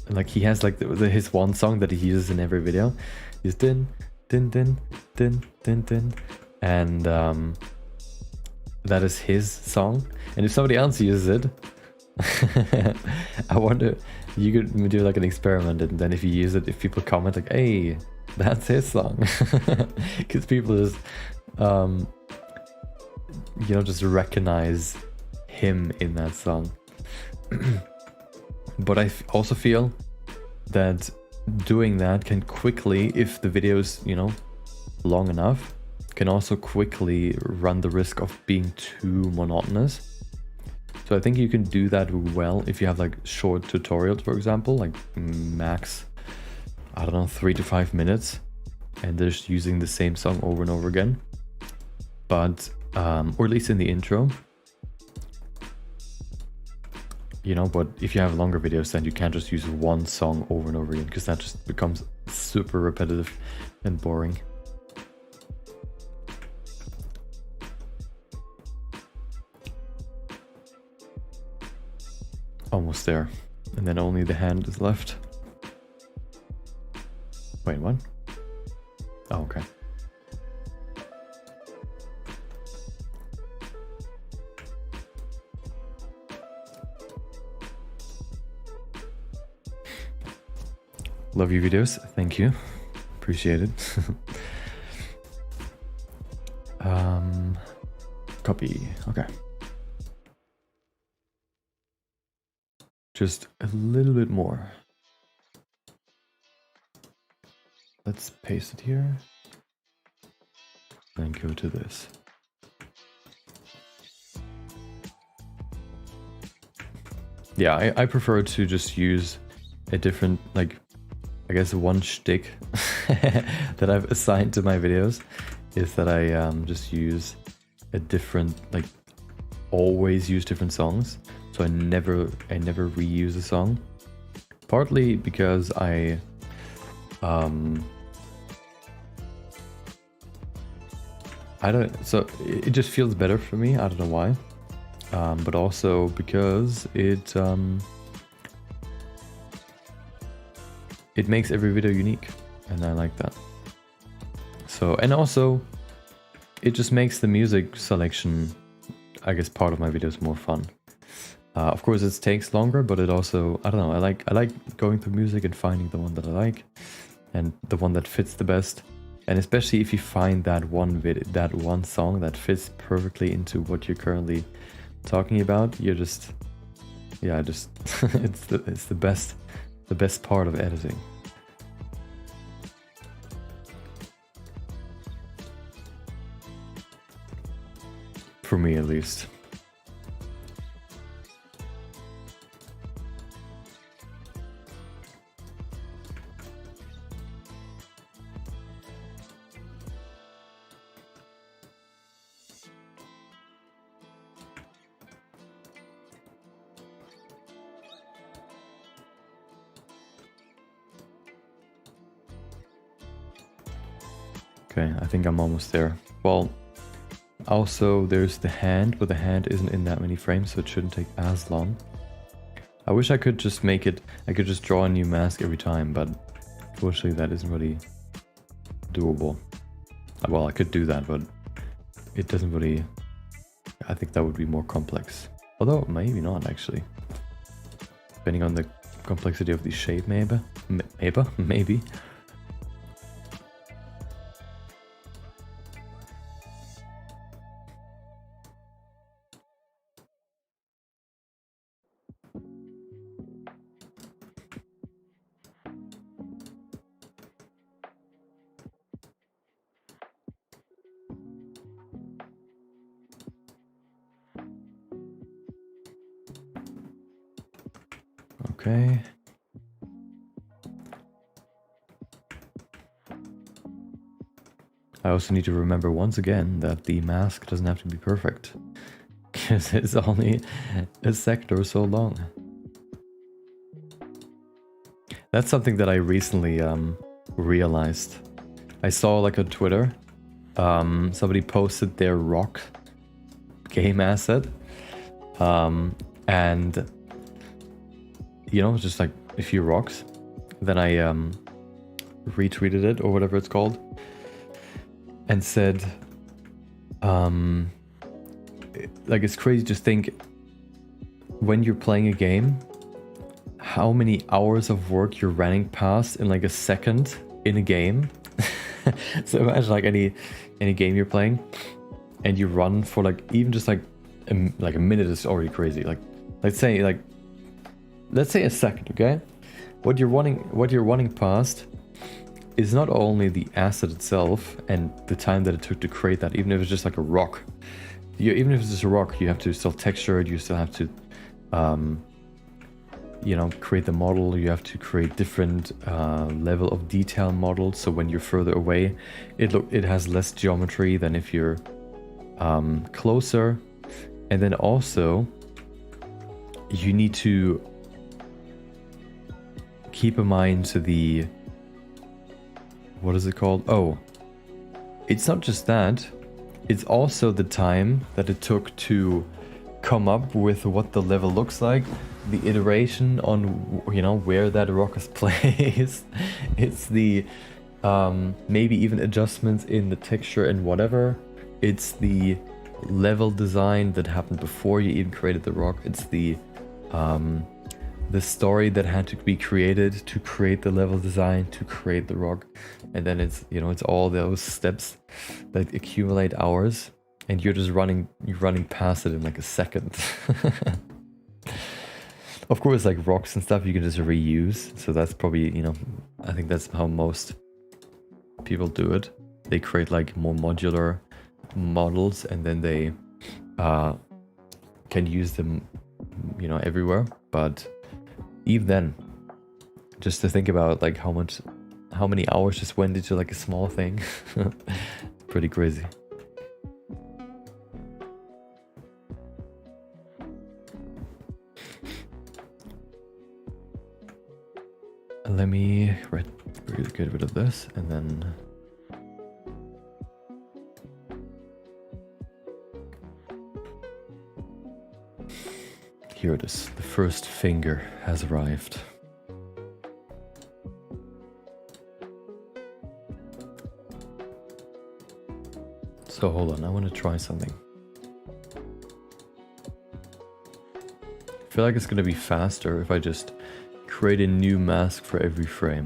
Speaker 1: like, he has like his one song that he uses in every video. He's din din din din din din, and that is his song. And if somebody else uses it, I wonder, you could do like an experiment, and then if you use it, if people comment like, hey, that's his song, because people just you know, just recognize him in that song. But I also feel that doing that can quickly, if the video is, you know, long enough, can also quickly run the risk of being too monotonous. So I think you can do that well if you have like short tutorials, for example, like max, I don't know, 3 to 5 minutes, and they're just using the same song over and over again. But or at least in the intro, you know. But if you have longer videos, then you can't just use one song over and over again, because that just becomes super repetitive and boring. Almost there, and then only the hand is left. Wait, what? Oh, okay. Love your videos, thank you, appreciate it. Copy, okay. Just a little bit more. Let's paste it here. Then go to this. Yeah, I prefer to just use a different, like, I guess one shtick that I've assigned to my videos is that I just use a different, like, always use different songs. So I never reuse a song. Partly because I don't, so it just feels better for me. I don't know why. But also because it makes every video unique, and I like that. So, and also it just makes the music selection, I guess, part of my videos more fun. Of course it takes longer, but it also, I don't know, I like going through music and finding the one that I like and the one that fits the best. And especially if you find that one song that fits perfectly into what you're currently talking about, you're just, yeah, just it's the best part of editing. For me, at least. Okay, I think I'm almost there. Well, also there's the hand, but the hand isn't in that many frames, so it shouldn't take as long. I wish I could just make it, I could just draw a new mask every time, but unfortunately that isn't really doable. Well, I could do that, but it doesn't really, I think that would be more complex. Although, maybe not actually. Depending on the complexity of the shape, maybe. Maybe. Okay. I also need to remember once again that the mask doesn't have to be perfect, because it's only a second or so long. That's something that I recently realized. I saw like on Twitter, somebody posted their rock game asset, and you know, just like a few rocks. Then I retweeted it or whatever it's called, and said, like, it's crazy to think when you're playing a game, how many hours of work you're running past in like a second in a game. So imagine like any game you're playing, and you run for like even just like a minute is already crazy. Like let's say a second, okay? What you're running past is not only the asset itself and the time that it took to create that, even if it's just like a rock. Even if it's just a rock, you have to still texture it, you still have to you know, create the model, you have to create different level of detail models, so when you're further away, it has less geometry than if you're closer. And then also, you need to keep in mind to the, what is it called? Oh, it's not just that, it's also the time that it took to come up with what the level looks like, the iteration on, you know, where that rock is placed. It's the maybe even adjustments in the texture and whatever. It's the level design that happened before you even created the rock. It's the story that had to be created to create the level design, to create the rock. And then it's, you know, it's all those steps that accumulate hours, and you're just running past it in like a second. Of course, like rocks and stuff you can just reuse, so that's probably, you know, I think that's how most people do it. They create like more modular models, and then they can use them, you know, everywhere. But even then, just to think about like how many hours just went into like a small thing. Pretty crazy. Let me get rid of this, and then here it is. The first finger has arrived. So hold on, I want to try something. I feel like it's gonna be faster if I just create a new mask for every frame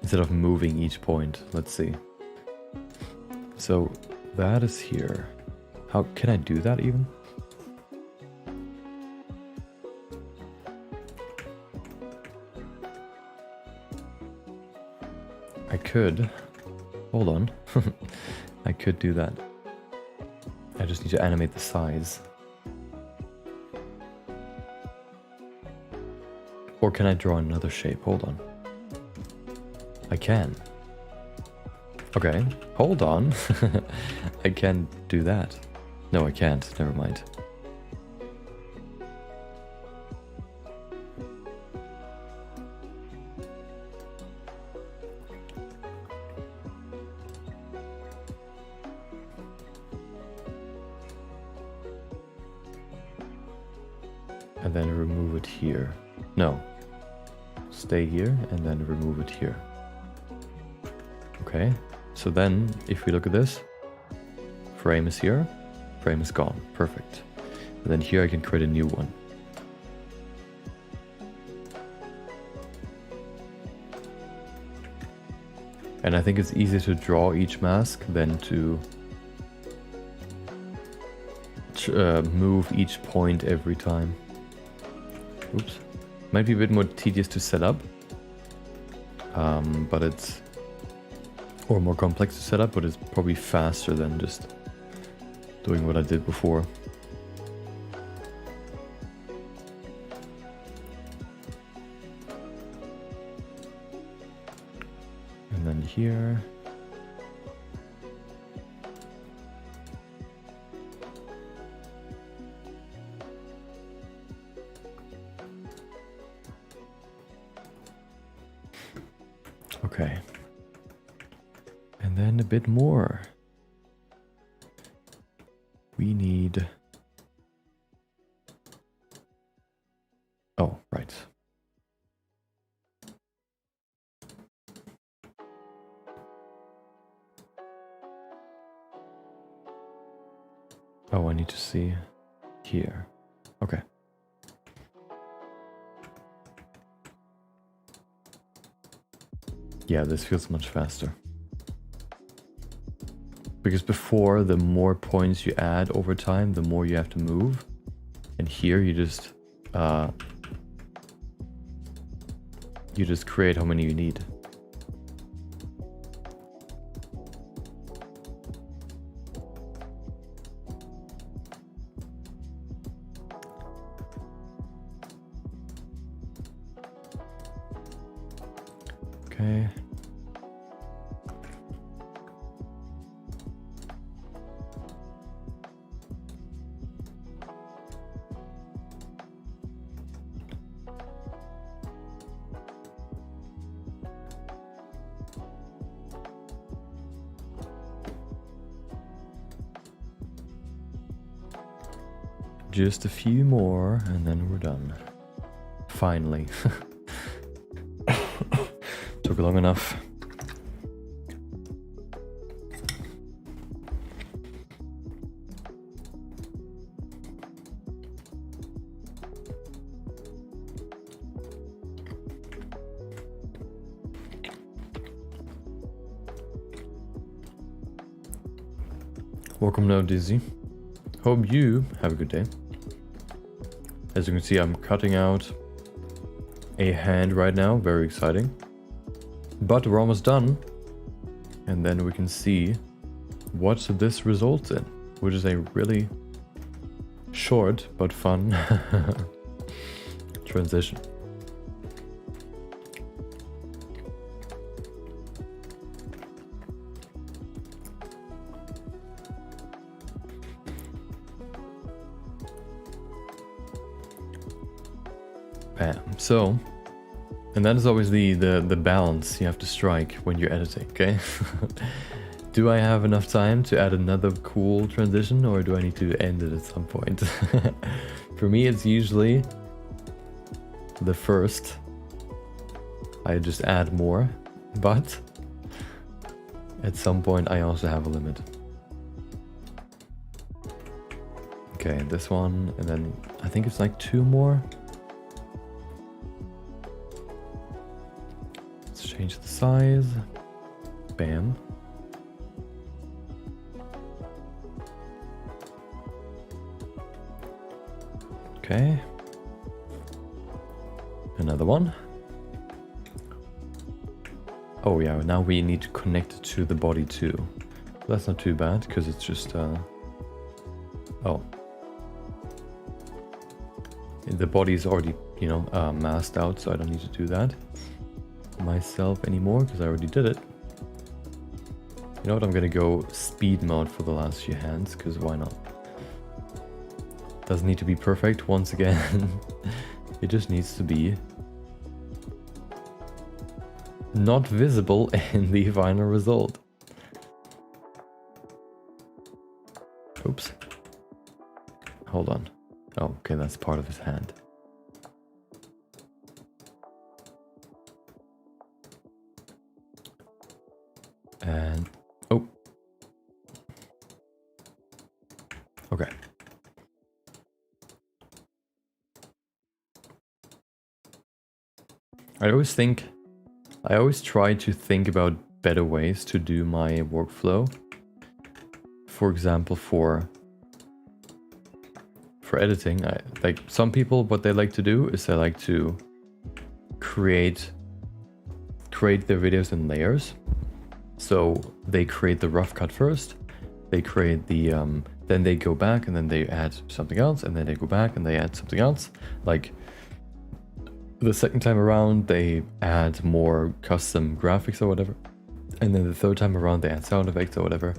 Speaker 1: instead of moving each point. Let's see. So that is here. How can I do that even? I could. Hold on. I could do that. I just need to animate the size. Or can I draw another shape? Hold on. I can. Okay, hold on. I can do that. No, I can't. Never mind. And then remove it here. No. Stay here and then remove it here. Okay, so then if we look at this, frame is here, frame is gone. Perfect. And then here I can create a new one. And I think it's easier to draw each mask than to move each point every time. Oops. Might be a bit more tedious to set up, but it's, or more complex to set up, but it's probably faster than just doing what I did before. And then here. Okay. And then a bit more. We need... Oh, right. Oh, I need to see here. Okay. Yeah, this feels much faster. Because before, the more points you add over time, the more you have to move. And here you just create how many you need. Okay. Just a few more and then we're done. Finally. Took long enough. Welcome now, Dizzy. Hope you have a good day. As you can see, I'm cutting out a hand right now. Very exciting. But we're almost done. And then we can see what this results in, which is a really short but fun transition. Bam. So, and that is always the balance you have to strike when you're editing, okay? Do I have enough time to add another cool transition, or do I need to end it at some point? For me, it's usually the first. I just add more, but at some point I also have a limit. Okay, this one, and then I think it's like 2 more. Change the size. Bam. Okay. Another one. Oh yeah, now we need to connect it to the body too. That's not too bad, because it's just oh. The body is already, you know, masked out, so I don't need to do that myself anymore because I already did it. You know what, I'm gonna go speed mode for the last few hands, because why not? Doesn't need to be perfect once again. It just needs to be not visible in the final result. Oops. Hold on. Oh, okay, that's part of his hand. And oh, okay. I always try to think about better ways to do my workflow. For example, for editing, like some people, what they like to do is they like to create their videos in layers. So they create the rough cut first, they create the, then they go back and then they add something else, and then they go back and they add something else. Like the second time around, they add more custom graphics or whatever. And then the third time around, they add sound effects or whatever.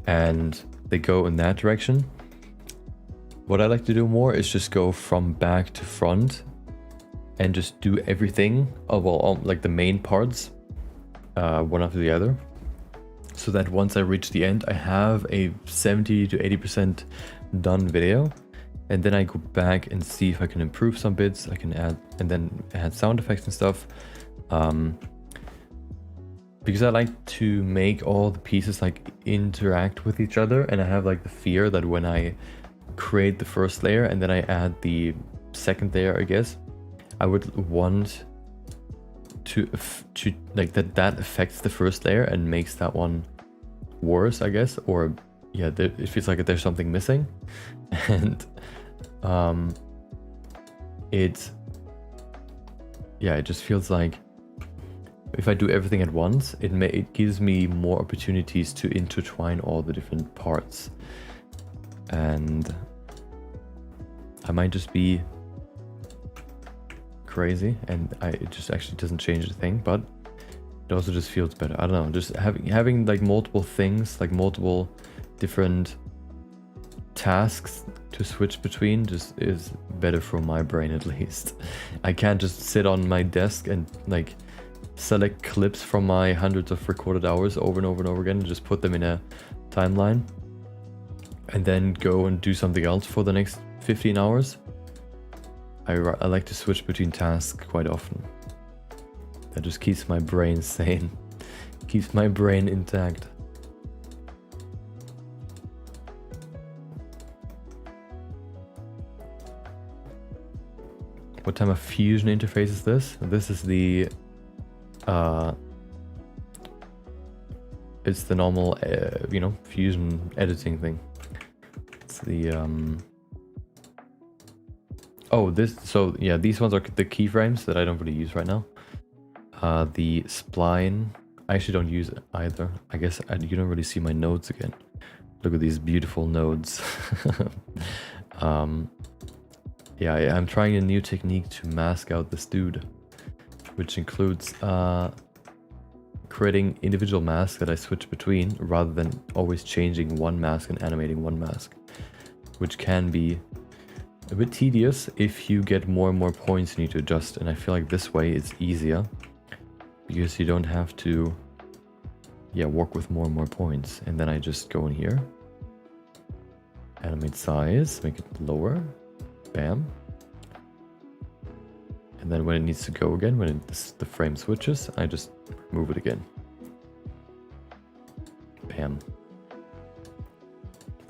Speaker 1: And they go in that direction. What I like to do more is just go from back to front and just do everything, like the main parts, one after the other, so that once I reach the end, I have a 70 to 80% done video, and then I go back and see if I can improve some bits. I can add, and then add sound effects and stuff. Because I like to make all the pieces like interact with each other, and I have like the fear that when I create the first layer and then I add the second layer, I guess, I would want to like that affects the first layer and makes that one worse, I guess, or yeah, it feels like there's something missing. And it just feels like if I do everything at once, it gives me more opportunities to intertwine all the different parts, and I might just be crazy, and it just actually doesn't change the thing, but it also just feels better. I don't know, just having like multiple things, like multiple different tasks to switch between just is better for my brain, at least. I can't just sit on my desk and like select clips from my hundreds of recorded hours over and over and over again and just put them in a timeline and then go and do something else for the next 15 hours. I like to switch between tasks quite often. That just keeps my brain sane, keeps my brain intact. What type of fusion interface is this? This is the it's the normal you know, fusion editing thing. It's the oh, this, so yeah, these ones are the keyframes that I don't really use right now. The spline, I actually don't use it either. I guess you don't really see my nodes again. Look at these beautiful nodes. Yeah, I'm trying a new technique to mask out this dude, which includes creating individual masks that I switch between rather than always changing one mask and animating one mask, which can be a bit tedious if you get more and more points you need to adjust. And I feel like this way it's easier because you don't have to work with more and more points. And then I just go in here, animate size, make it lower, bam. And then when it needs to go again, when the frame switches, I just move it again. Bam.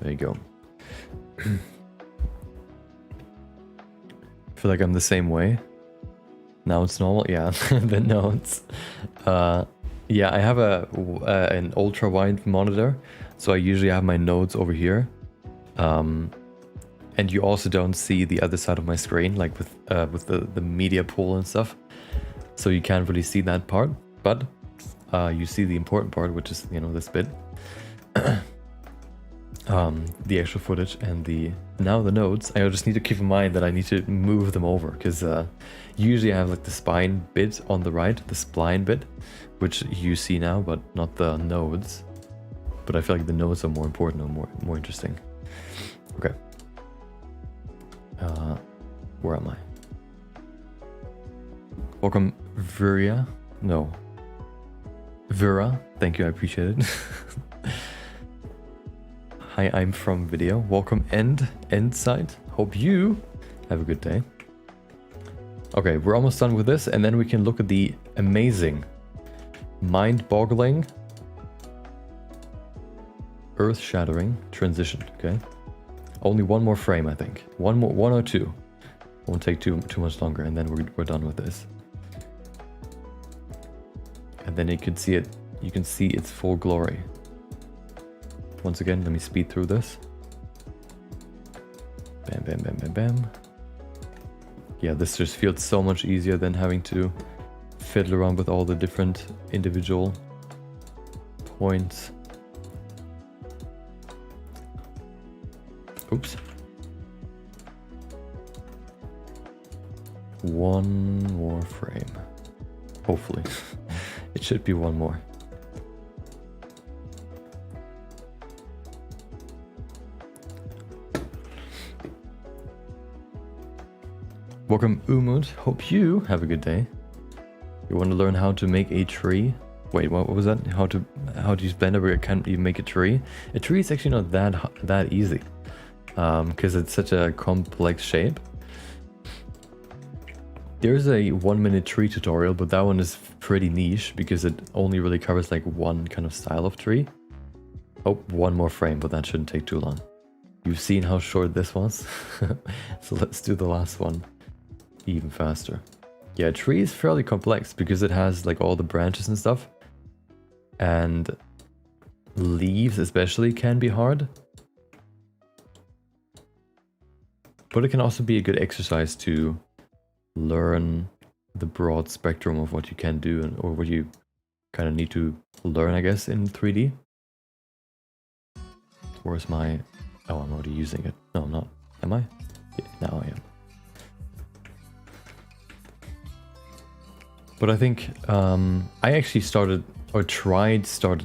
Speaker 1: There you go. I feel like I'm the same way. Now it's normal, yeah. The nodes. Yeah, I have an ultra wide monitor, so I usually have my nodes over here. And you also don't see the other side of my screen, like with the media pool and stuff. So you can't really see that part, but you see the important part, which is, you know, this bit. The actual footage and the nodes. I just need to keep in mind that I need to move them over, because usually I have like the spine bit on the right, the spline bit, which you see now, but not the nodes. But I feel like the nodes are more important or more interesting. Okay. Where am I? Welcome, Vera. No. Vera. Thank you, I appreciate it. Hi, I'm from video. Welcome, Endside. Hope you have a good day. Okay, we're almost done with this, and then we can look at the amazing, mind-boggling, earth-shattering transition. Okay. Only one more frame, I think. One or two. Won't take too much longer, and then we're done with this. And then you can see it. You can see its full glory. Once again, let me speed through this. Bam, bam, bam, bam, bam. Yeah, this just feels so much easier than having to fiddle around with all the different individual points. Oops. One more frame. Hopefully. It should be one more. Welcome, Umud. Hope you have a good day. You want to learn how to make a tree Wait, what was that? How to use Blender where it can't even make a tree? A tree is actually not that easy, because it's such a complex shape. There's a 1-minute tree tutorial, but that one is pretty niche because it only really covers like one kind of style of tree. Oh, one more frame, but that shouldn't take too long. You've seen how short this was, so let's do the last one even faster. Yeah, a tree is fairly complex because it has like all the branches and stuff, and leaves especially can be hard. But it can also be a good exercise to learn the broad spectrum of what you can do or what you kind of need to learn, I guess, in 3D. Where's my... Oh, I'm already using it. No, I'm not. Am I? Yeah, now I am. But I think I actually started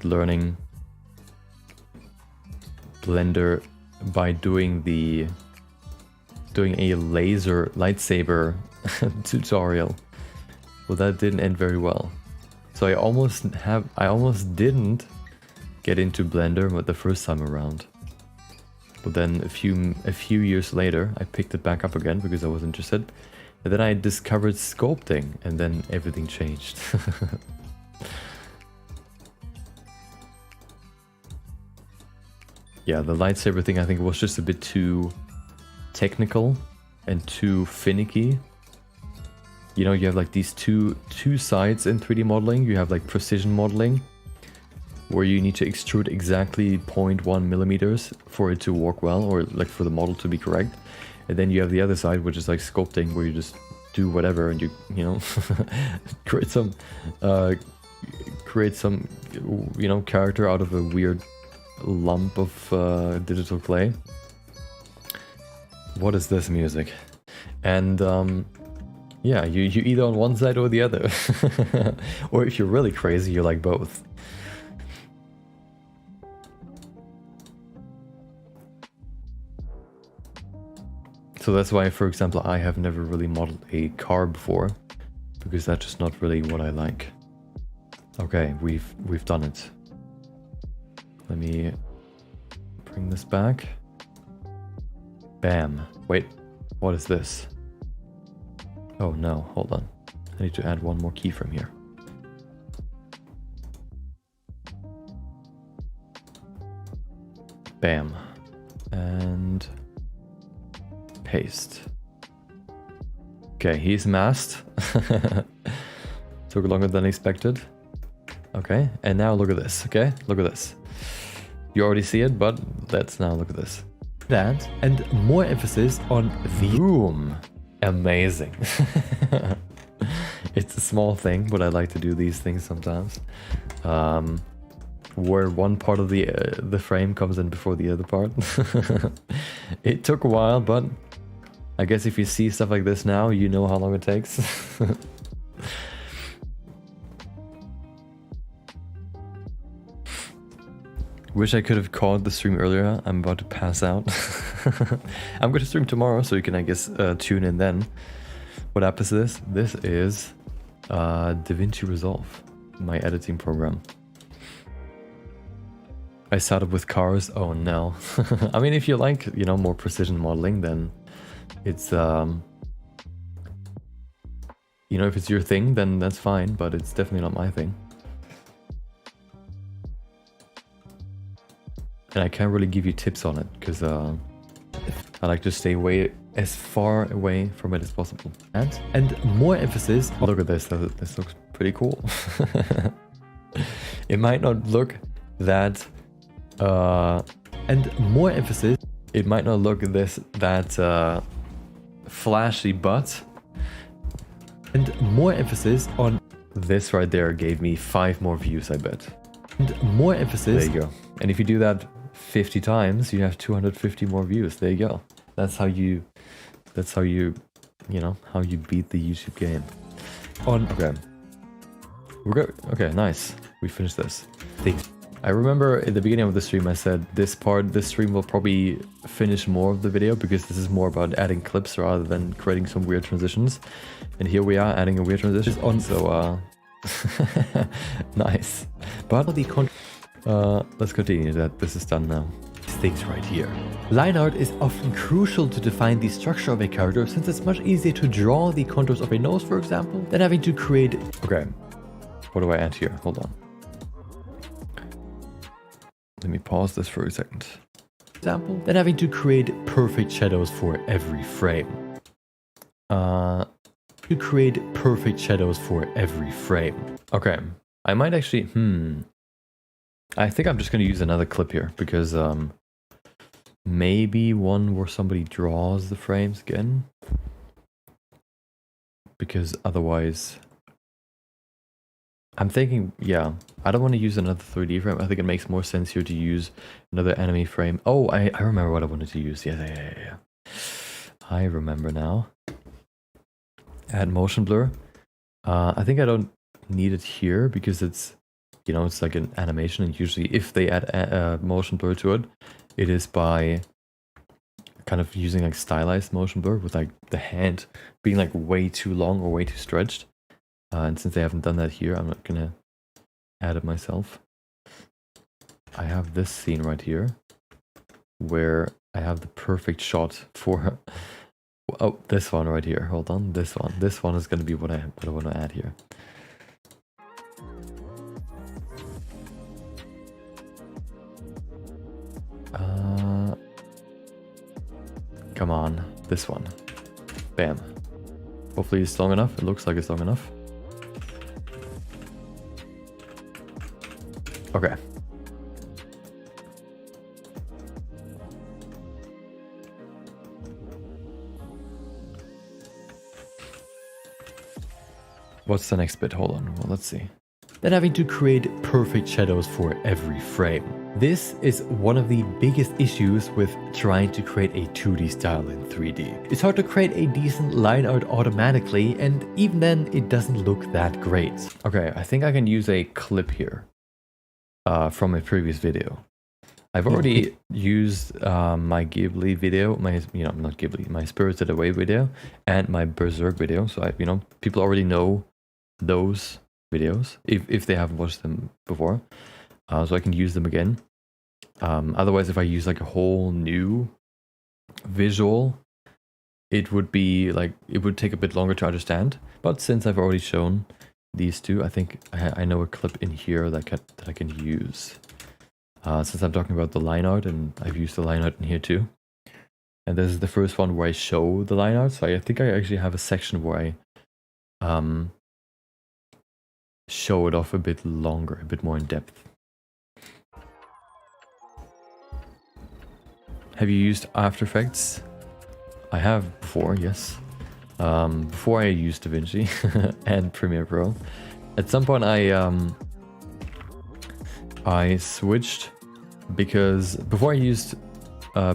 Speaker 1: learning Blender by doing a laser lightsaber tutorial. Well, that didn't end very well. So I almost didn't get into Blender the first time around. But then a few years later, I picked it back up again because I was interested. And then I discovered sculpting, and then everything changed. Yeah, the lightsaber thing I think was just a bit too technical and too finicky. You know, you have like these two sides in 3D modeling. You have like precision modeling, where you need to extrude exactly 0.1 millimeters for it to work well, or like for the model to be correct. And then you have the other side, which is like sculpting, where you just do whatever and you know, create some you know, character out of a weird lump of digital clay. What is this music? And yeah, you either on one side or the other. Or if you're really crazy, you're like both. So that's why, for example, I have never really modeled a car before, because that's just not really what I like. Okay, we've done it. Let me bring this back. Bam. Wait, what is this? Oh no, hold on. I need to add one more keyframe here. Bam. And paste. Okay, he's masked. Took longer than expected. Okay, and now look at this, okay? Look at this. You already see it, but let's now look at this. That, and more emphasis on zoom. Amazing. It's a small thing, but I like to do these things sometimes. Where one part of the frame comes in before the other part. It took a while, but I guess if you see stuff like this now, you know how long it takes. Wish I could have called the stream earlier. I'm about to pass out. I'm going to stream tomorrow, so you can, I guess, tune in then. What app is this? This is DaVinci Resolve, my editing program. I started with cars. Oh no. I mean, if you like, you know, more precision modeling, then it's, you know, if it's your thing, then that's fine, but it's definitely not my thing. And I can't really give you tips on it, because I like to stay as far away from it as possible. And more emphasis. Oh, look at this. This looks pretty cool. It might not look that... and more emphasis. It might not look that flashy, but... And more emphasis on... This right there gave me 5 more views, I bet. And more emphasis... There you go. And if you do that 50 times, you have 250 more views. There you go. That's how you know, how you beat the YouTube game. Okay. We're good. Okay, nice. We finished this. I remember at the beginning of the stream I said this stream will probably finish more of the video, because this is more about adding clips rather than creating some weird transitions. And here we are adding a weird transition on. So Nice. But let's continue that. This is done now. Things right here. Line art is often crucial to define the structure of a character, since it's much easier to draw the contours of a nose, for example, than having to create... Okay, what do I add here? Hold on. Let me pause this for a second. Example, than having to create perfect shadows for every frame. To create perfect shadows for every frame. Okay, I might actually... I think I'm just going to use another clip here, because maybe one where somebody draws the frames again. Because otherwise... I'm thinking, yeah, I don't want to use another 3D frame. I think it makes more sense here to use another enemy frame. Oh, I remember what I wanted to use. Yeah. I remember now. Add motion blur. I think I don't need it here because it's, you know, it's like an animation, and usually if they add motion blur to it, it is by kind of using like stylized motion blur with like the hand being like way too long or way too stretched. And since they haven't done that here, I'm not gonna add it myself. I have this scene right here where I have the perfect shot for... Oh, this one right here. Hold on, this one. This one is gonna be what I want to add here. Come on, this one. Bam. Hopefully it's long enough. It looks like it's long enough. Okay. What's the next bit? Hold on. Well, let's see. Then having to create perfect shadows for every frame. This is one of the biggest issues with trying to create a 2D style in 3D. It's hard to create a decent line art automatically, and even then it doesn't look that great. Okay, I think I can use a clip here from a previous video. I've already used my Ghibli video, not Ghibli, my Spirited Away video, and my Berserk video. So people already know those videos if they haven't watched them before, so I can use them again. Otherwise, if I use like a whole new visual, it would be like, it would take a bit longer to understand. But since I've already shown these two, I think I know a clip in here that I can use. Since I'm talking about the line art, and I've used the line art in here too. And this is the first one where I show the line art, so I think I actually have a section where I show it off a bit longer, a bit more in depth. Have you used After Effects? I have before, yes. Before I used DaVinci and Premiere Pro. At some point I switched, because before I used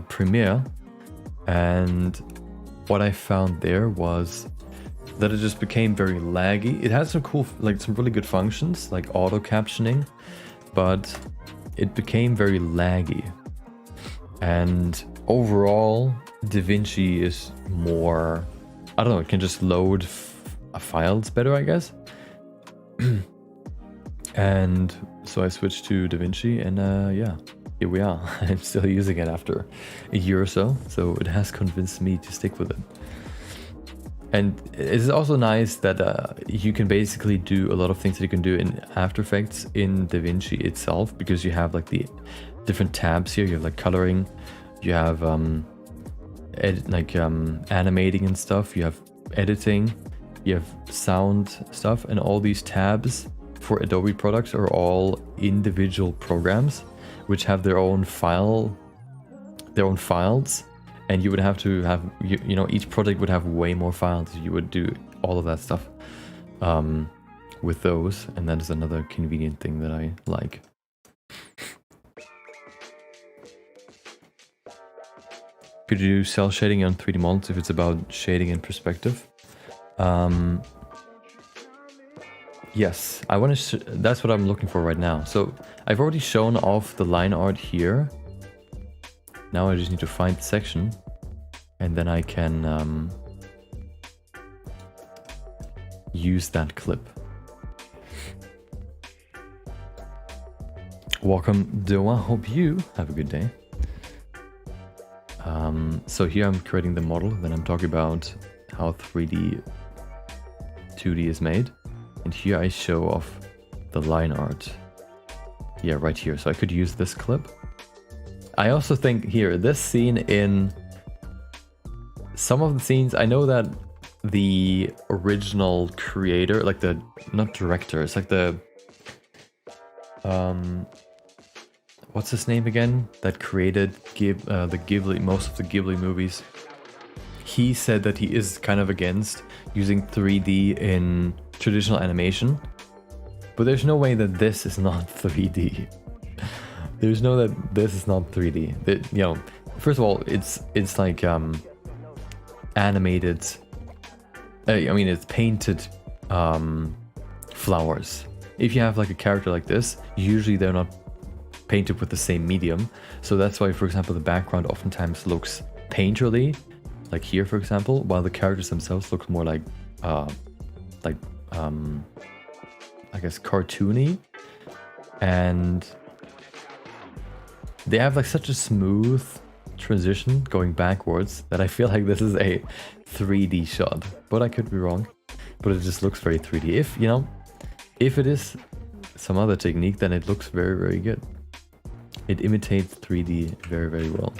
Speaker 1: Premiere, and what I found there was that it just became very laggy. It has some cool, like some really good functions, like auto captioning, but it became very laggy. And overall, DaVinci is more, I don't know, it can just load files better, I guess. And so I switched to DaVinci, and yeah, here we are. I'm still using it after a year or so it has convinced me to stick with it. And it's also nice that you can basically do a lot of things that you can do in After Effects in DaVinci itself, because you have like the different tabs here. You have like coloring, you have animating and stuff, you have editing, you have sound stuff, and all these tabs for Adobe products are all individual programs which have their own files, and you would have to have, each project would have way more files. You would do all of that stuff with those, and that is another convenient thing that I like. Could you do cell shading on 3D models if it's about shading in perspective? Yes, I want to. That's what I'm looking for right now. So I've already shown off the line art here. Now I just need to find the section, and then I can use that clip. Welcome, Doa. Hope you have a good day. So here I'm creating the model, then I'm talking about how 3D, 2D is made. And here I show off the line art. Yeah, right here. So I could use this clip. I also think here, this scene in some of the scenes, I know that the original creator, like the, not director, it's like the, what's his name again? That created the Ghibli, most of the Ghibli movies. He said that he is kind of against using 3D in traditional animation. But there's no way that this is not 3D. There's no that this is not 3D. That, you know, first of all, it's like animated. I mean, it's painted flowers. If you have like a character like this, usually they're not painted with the same medium. So that's why, for example, the background oftentimes looks painterly, like here, for example, while the characters themselves look more like I guess cartoony, and they have like such a smooth transition going backwards that I feel like this is a 3D shot, but I could be wrong. But it just looks very 3D. If, you know, if it is some other technique, then it looks very, very good. It imitates 3D very, very well.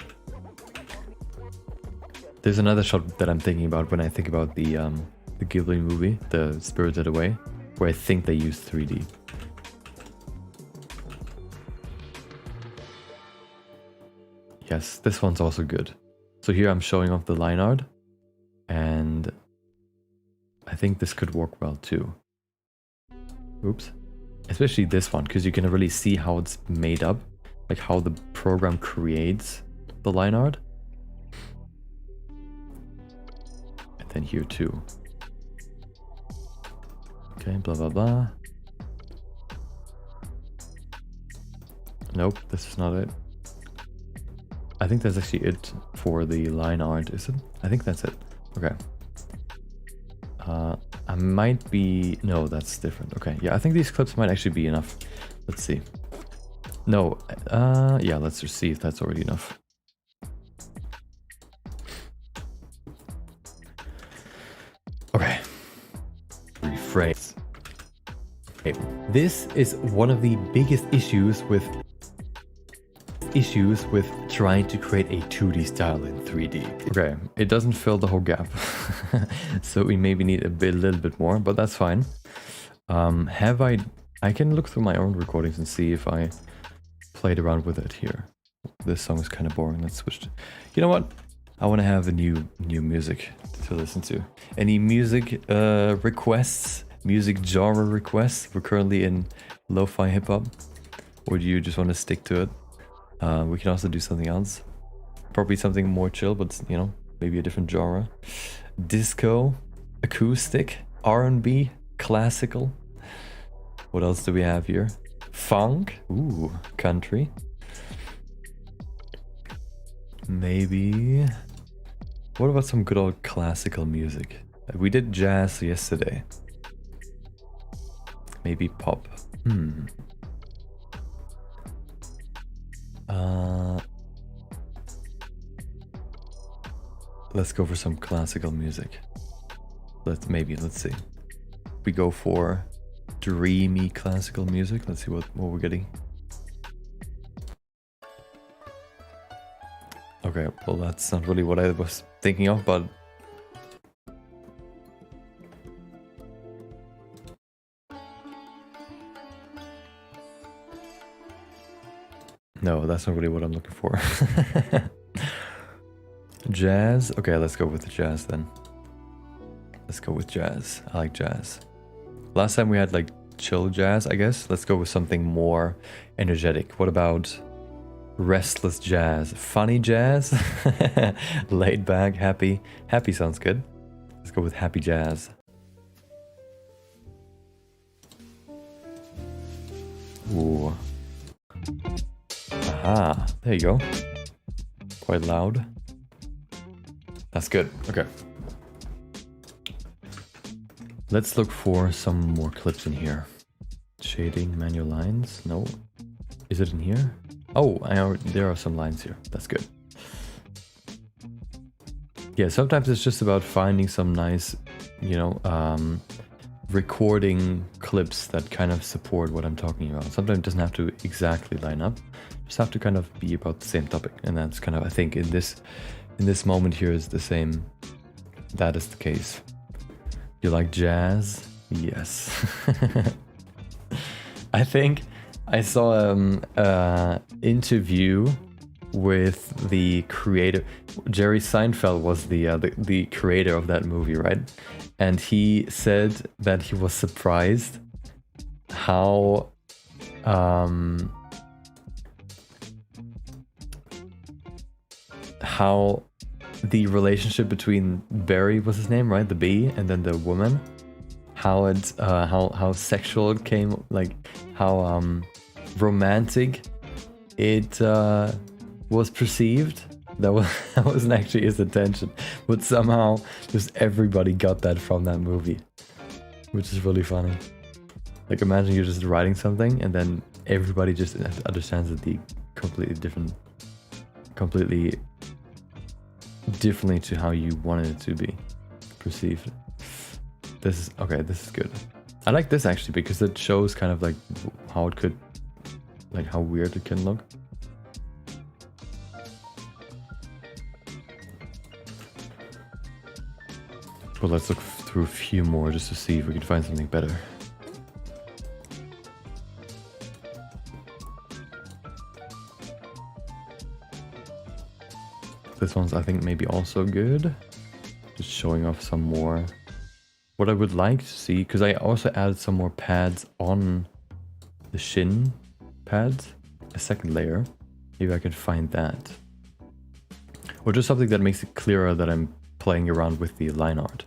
Speaker 1: There's another shot that I'm thinking about when I think about the Ghibli movie, The Spirited Away, where I think they used 3D. Yes, this one's also good. So here I'm showing off the line art, and I think this could work well too. Oops. Especially this one, because you can really see how it's made up, like how the program creates the line art. And then here too. Okay, blah blah blah. Nope, this is not it. I think that's actually it for the line art, is it? I think that's it. Okay. I might be... No, that's different. Okay, yeah, I think these clips might actually be enough. Let's see. No, yeah, let's just see if that's already enough. Okay. Rephrase. Okay. This is one of the biggest issues with trying to create a 2D style in 3D. Okay, it doesn't fill the whole gap. So we maybe need a little bit more, but that's fine. I can look through my own recordings and see if I played around with it here. This song is kind of boring. Let's switch to... You know what? I want to have a new music to listen to. Any music requests? Music genre requests? We're currently in lo-fi hip-hop. Or do you just want to stick to it? We can also do something else. Probably something more chill, but, you know, maybe a different genre. Disco, acoustic, R&B, classical. What else do we have here? Funk, ooh, country. Maybe... What about some good old classical music? We did jazz yesterday. Maybe pop. Let's go for some classical music. Let's see. We go for dreamy classical music. Let's see what we're getting. Okay, well that's not really what I was thinking of, but no, that's not really what I'm looking for. Jazz? Okay, let's go with the jazz then. Let's go with jazz. I like jazz. Last time we had like chill jazz, I guess. Let's go with something more energetic. What about restless jazz? Funny jazz? Laid back, happy. Happy sounds good. Let's go with happy jazz. Ooh. Aha, there you go. Quite loud. That's good. Okay. Let's look for some more clips in here. Shading, manual lines. No. Is it in here? Oh, there are some lines here. That's good. Yeah, sometimes it's just about finding some nice, you know, recording clips that kind of support what I'm talking about. Sometimes it doesn't have to exactly line up. Just have to kind of be about the same topic. And that's kind of, I think in this moment here is the same. That is the case. You like jazz? Yes. I think I saw an interview with the creator. Jerry Seinfeld was the creator of that movie, right? And he said that he was surprised how the relationship between Barry was his name, right? The bee, and then the woman. How it how sexual it came, like how romantic it was perceived. That wasn't actually his intention, but somehow just everybody got that from that movie, which is really funny. Like imagine you're just writing something and then everybody just understands it completely differently to how you wanted it to be perceived. This is okay. This is good. I like this actually because it shows kind of like how it could, like how weird it can look. But let's look through a few more just to see if we can find something better. This one's I think maybe also good. Just showing off some more. What I would like to see, because I also added some more pads on the shin pads, a second layer. Maybe I can find that. Or just something that makes it clearer that I'm playing around with the line art.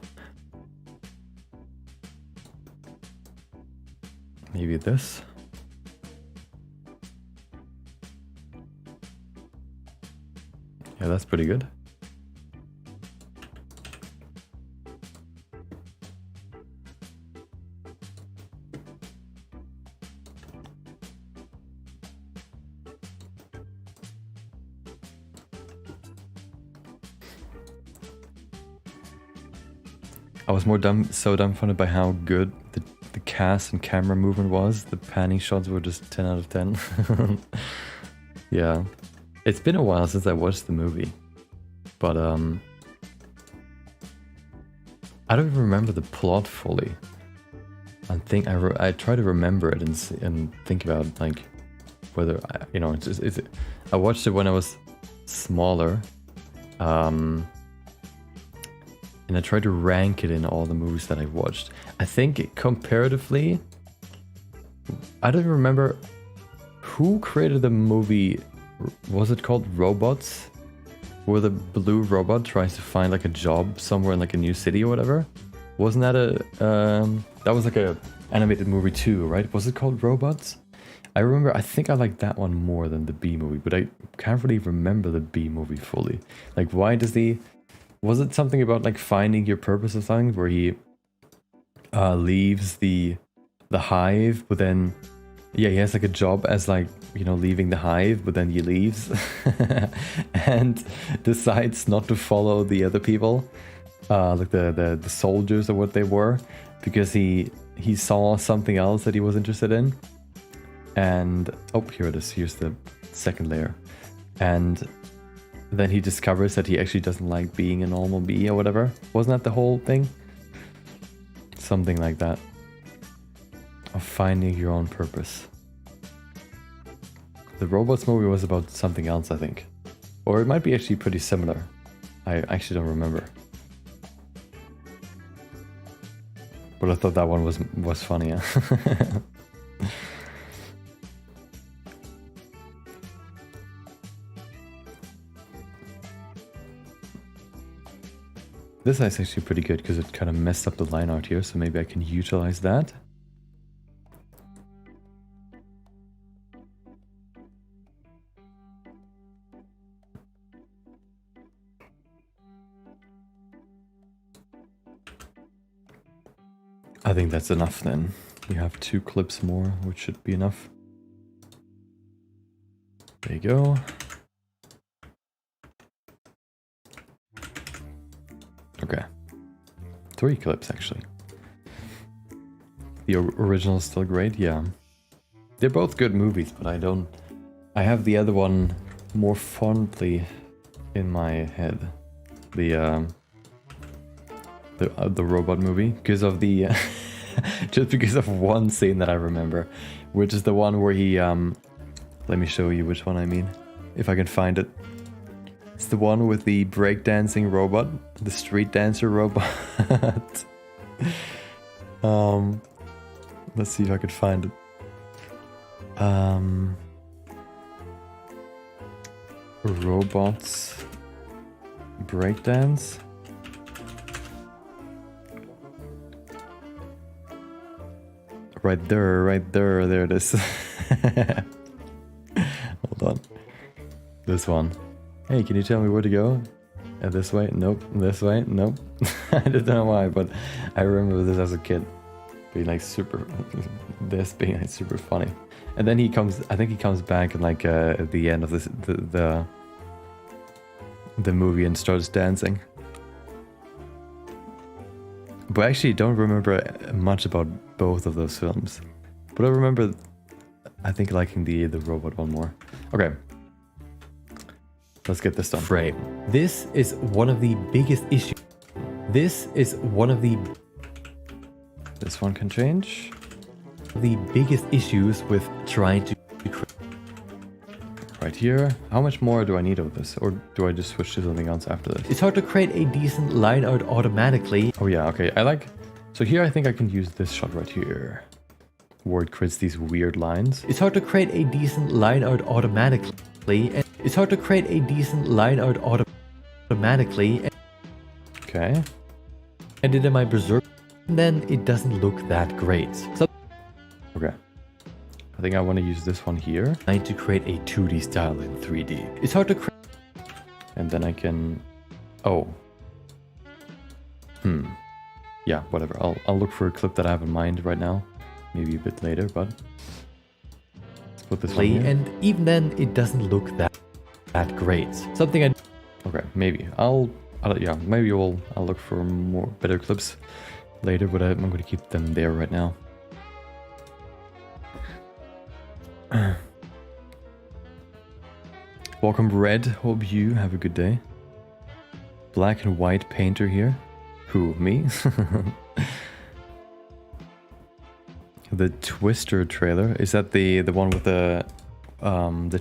Speaker 1: Maybe this. Yeah, that's pretty good. I was so dumbfounded by how good the cast and camera movement was. The panning shots were just 10 out of 10. Yeah. It's been a while since I watched the movie. But I don't even remember the plot fully. I try to remember it and think about like whether you know I watched it when I was smaller. And I tried to rank it in all the movies that I watched. I think comparatively, I don't remember who created the movie. Was it called Robots? Where the blue robot tries to find like a job somewhere in like a new city or whatever? Wasn't that that was like a animated movie too, right? Was it called Robots? I think I like that one more than the B movie, but I can't really remember the B movie fully. Like why does was it something about like finding your purpose or something where he leaves the hive, but then yeah, he has like a job as like, you know, leaving the hive, but then he leaves and decides not to follow the other people, like the soldiers or what they were, because he saw something else that he was interested in. And oh, here it is. Here's the second layer. And then he discovers that he actually doesn't like being a normal bee or whatever. Wasn't that the whole thing? Something like that. Of finding your own purpose. The Robots movie was about something else, I think. Or it might be actually pretty similar. I actually don't remember. But I thought that one was funnier. This is actually pretty good because it kind of messed up the line art here, so maybe I can utilize that. I think that's enough then. We have 2 clips more, which should be enough. There you go. Okay. 3 clips, actually. The original is still great, yeah. They're both good movies, but I have the other one more fondly in my head. The robot movie, because of the just because of one scene that I remember, which is the one where he let me show you which one I mean, if I can find it. It's the one with the breakdancing robot, the street dancer robot. Let's see if I can find it. Robots breakdance. Right there, there it is. Hold on. This one. Hey, can you tell me where to go? This way? Nope. This way? Nope. I don't know why, but I remember this as a kid. Being like super, this being like super funny. And then he comes, I think he comes back and like at the end of this, the movie and starts dancing. But I actually don't remember much about both of those films. But I remember, I think, liking the robot one more. Okay. Let's get this done.
Speaker 2: Frame. This is one of the biggest issues. This is one of the
Speaker 1: This one can change.
Speaker 2: The biggest issues with trying to
Speaker 1: Right here. How much more do I need of this? Or do I just switch to something else after this?
Speaker 2: It's hard to create a decent line art automatically.
Speaker 1: Oh yeah, okay. So here I think I can use this shot right here, where it creates these weird lines.
Speaker 2: It's hard to create a decent line art automatically. And it's hard to create a decent line art automatically.
Speaker 1: Okay.
Speaker 2: And in my Berserk, then it doesn't look that great. So
Speaker 1: Okay. I think I want to use this one here.
Speaker 2: trying to create a 2D style in 3D. It's hard to create.
Speaker 1: And then I can... Oh. Yeah, whatever. I'll look for a clip that I have in mind right now. Maybe a bit later, but... Let's put this one here.
Speaker 2: And even then, it doesn't look that great. Something I...
Speaker 1: Okay, maybe. Yeah, maybe I'll look for more better clips later, but I'm going to keep them there right now. Welcome, Red. Hope you have a good day. Black and white painter here. Who, me? The Twister trailer. Is that the one with the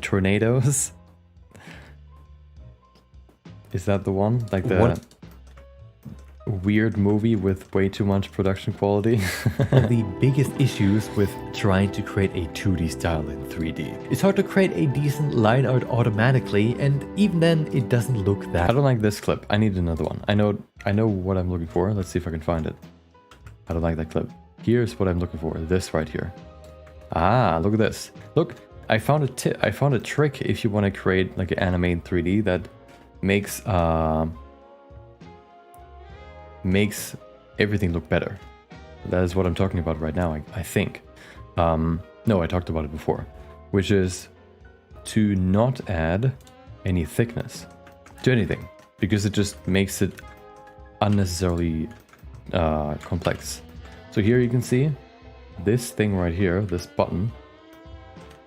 Speaker 1: tornadoes? Is that the one? Like the weird movie with way too much production quality?
Speaker 2: One of the biggest issues with trying to create a 2D style in 3D. It's hard to create a decent line art automatically, and even then it doesn't look that.
Speaker 1: I don't like this clip. I need another one. I know what I'm looking for. Let's see if I can find it. I don't like that clip. Here's what I'm looking for. This right here. Ah, look at this. Look, I found a trick if you want to create like an anime in 3D that makes everything look better. That is what I'm talking about right now, I think. No, I talked about it before, which is to not add any thickness to anything, because it just makes it unnecessarily complex. So here you can see this thing right here, this button.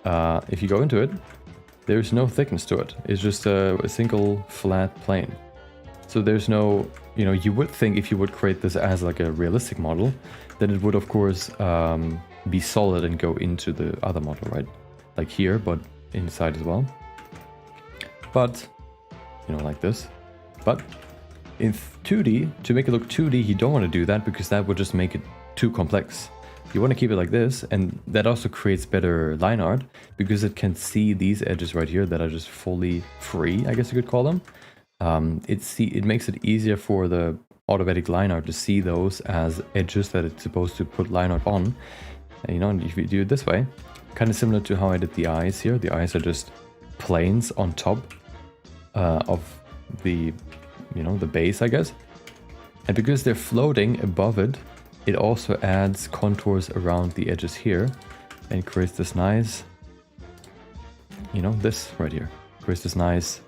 Speaker 1: If you go into it, there's no thickness to it. It's just a single flat plane. So there's no, you would think if you would create this as like a realistic model, then it would of course be solid and go into the other model, right? Like here, but inside as well. But, like this. But in 2D, to make it look 2D, you don't want to do that because that would just make it too complex. You want to keep it like this, and that also creates better line art because it can see these edges right here that are just fully free, I guess you could call them. It makes it easier for the automatic line art to see those as edges that it's supposed to put line art on. And, if you do it this way, kind of similar to how I did the eyes here. The eyes are just planes on top of the, the base, I guess. And because they're floating above it, it also adds contours around the edges here and creates this nice, you know, this right here. Creates this nice,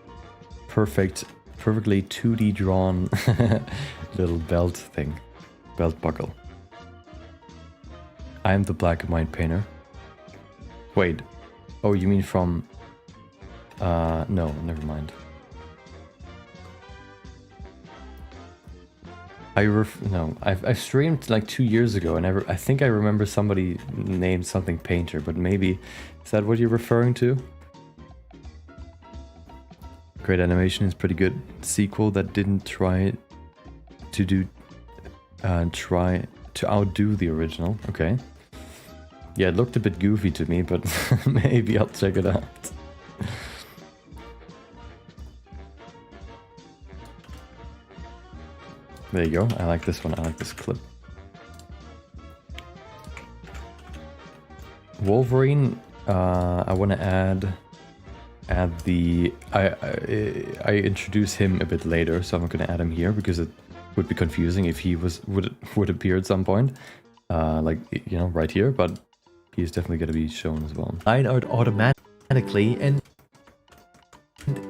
Speaker 1: perfectly 2D drawn little belt thing, belt buckle. I am the black and white painter. Wait, oh, you mean from, no, never mind. No, I've streamed like 2 years ago, and I think I remember somebody named something painter, but maybe, is that what you're referring to? Great Animation is pretty good sequel that didn't try to outdo the original. Okay. Yeah, it looked a bit goofy to me, but maybe I'll check it out. There you go. I like this one. I like this clip. Wolverine, I want to add the... I introduce him a bit later, so I'm going to add him here because it would be confusing if he would appear at some point. Like, you know, right here, but he's definitely going to be shown as well.
Speaker 2: Line art automatically, and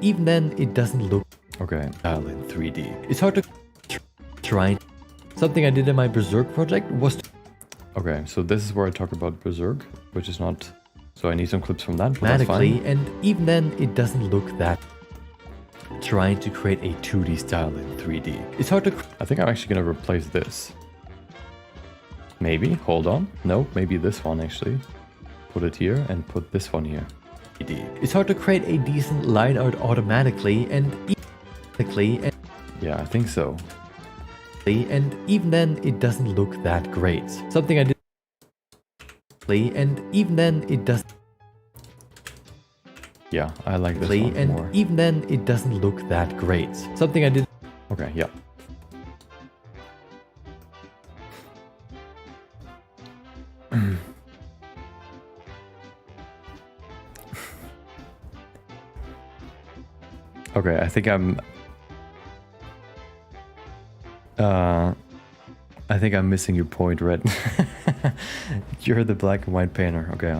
Speaker 2: even then it doesn't look
Speaker 1: okay
Speaker 2: in 3D. It's hard to try. Something I did in my Berserk project was to
Speaker 1: okay, so this is where I talk about Berserk, which is not... So I need some clips from that, but that's fine.
Speaker 2: And even then it doesn't look that... Trying to create a 2D style in 3D. It's hard to...
Speaker 1: I think I'm actually going to replace this. Maybe, hold on. No, maybe this one actually. Put it here and put this one here.
Speaker 2: It's hard to create a decent line art automatically and
Speaker 1: yeah, I think so.
Speaker 2: And even then it doesn't look that great. Something I did and even then it doesn't.
Speaker 1: Yeah, I like this one
Speaker 2: and
Speaker 1: more.
Speaker 2: even then it doesn't look that great. Something I did.
Speaker 1: Okay, yeah. Okay, I think I'm missing your point, Red. You're the black and white painter. Okay,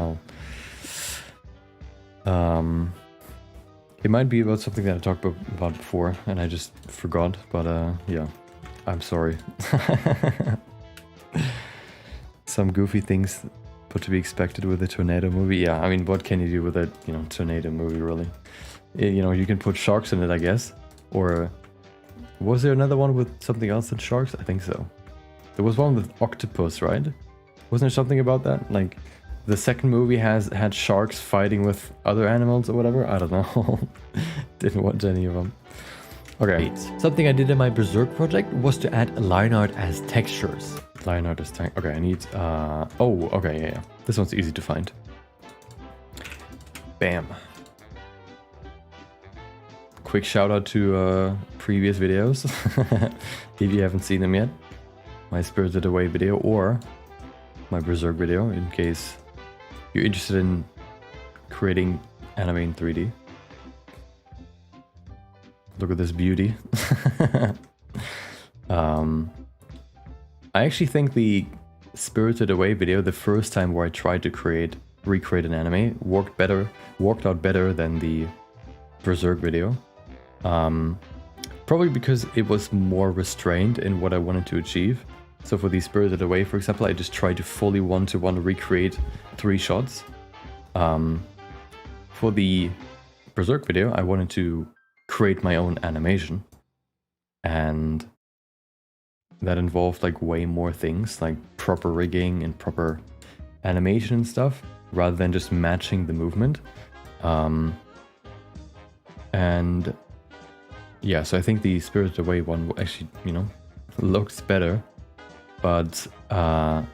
Speaker 1: it might be about something that I talked about before and I just forgot, but yeah, I'm sorry. Some goofy things to be expected with a tornado movie. Yeah, I mean, what can you do with a, you know, tornado movie, really? You know, you can put sharks in it, I guess. Or was there another one with something else than sharks? I think so. There was one with octopus, right? Wasn't there something about that? Like, the second movie had sharks fighting with other animals or whatever? I don't know. Didn't watch any of them. Okay.
Speaker 2: Something I did in my Berserk project was to add line art as textures.
Speaker 1: Line art as text. Okay, I need... oh, okay, yeah. This one's easy to find. Bam. Quick shout out to previous videos. If you haven't seen them yet. My Spirited Away video or my Berserk video, in case you're interested in creating anime in 3D. Look at this beauty. I actually think the Spirited Away video, the first time where I tried to recreate an anime, worked out better than the Berserk video. Probably because it was more restrained in what I wanted to achieve. So for the Spirited Away, for example, I just tried to fully one-to-one recreate 3 shots. For the Berserk video, I wanted to create my own animation. And that involved like way more things, like proper rigging and proper animation and stuff, rather than just matching the movement. And yeah, so I think the Spirited Away one actually, you know, looks better. But I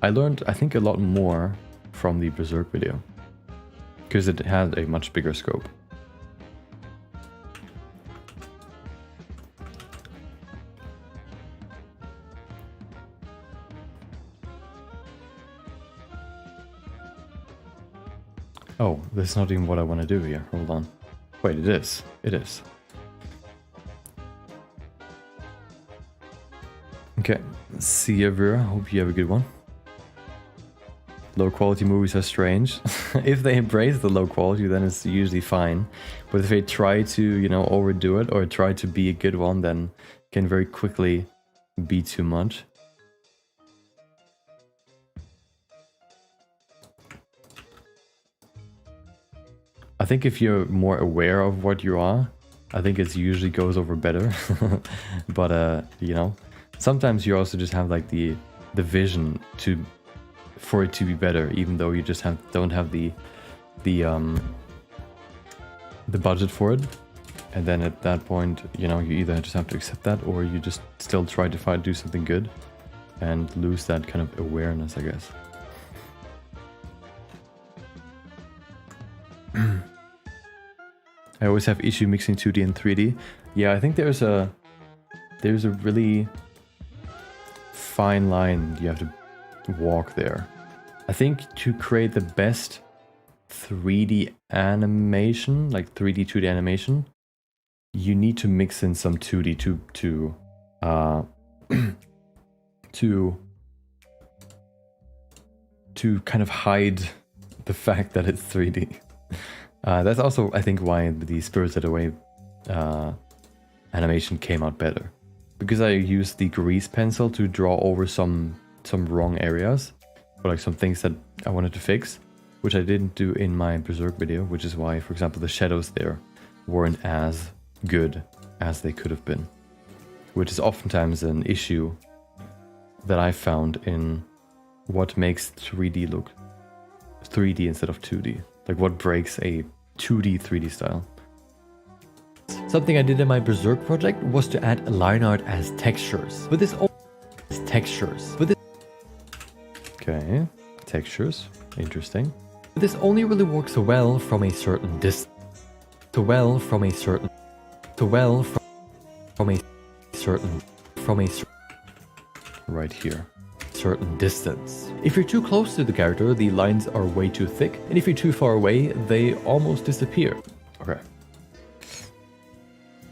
Speaker 1: learned, I think, a lot more from the Berserk video because it had a much bigger scope. Oh, that's not even what I want to do here. Hold on. Wait, it is. It is. Okay. See you, Vera. Hope you have a good one. Low quality movies are strange. If they embrace the low quality, then it's usually fine. But if they try to, you know, overdo it or try to be a good one, then it can very quickly be too much. I think if you're more aware of what you are, I think it usually goes over better. But you know, sometimes you also just have like the vision for it to be better, even though you just don't have the budget for it. And then at that point, you know, you either just have to accept that, or you just still try to do something good and lose that kind of awareness, I guess. I always have issue mixing 2D and 3D. Yeah, I think there's a really fine line you have to walk there. I think to create the best 3D animation, like 3D 2D animation, you need to mix in some 2D to kind of hide the fact that it's 3D. That's also, I think, why the Spirited Away animation came out better. Because I used the grease pencil to draw over some wrong areas, or like some things that I wanted to fix, which I didn't do in my Berserk video, which is why, for example, the shadows there weren't as good as they could have been. Which is oftentimes an issue that I found in what makes 3D look 3D instead of 2D. Like what breaks a 2D 3D style.
Speaker 2: Something I did in my Berserk project was to add line art as textures. But this
Speaker 1: Okay, textures, interesting.
Speaker 2: This only really works well from a certain distance.
Speaker 1: Right here.
Speaker 2: Certain distance. If you're too close to the character, the lines are way too thick, and if you're too far away, they almost disappear.
Speaker 1: Okay.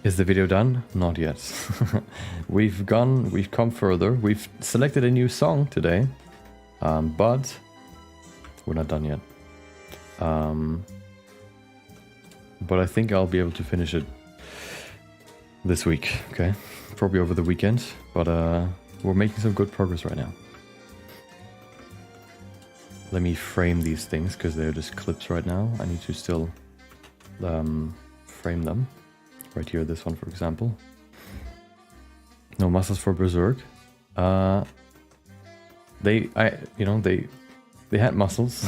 Speaker 1: Is the video done? Not yet. We've come further. We've selected a new song today, but we're not done yet. But I think I'll be able to finish it this week, okay? Probably over the weekend, but we're making some good progress right now. Let me frame these things, because they're just clips right now. I need to still frame them. Right here, this one, for example. No muscles for Berserk. They had muscles,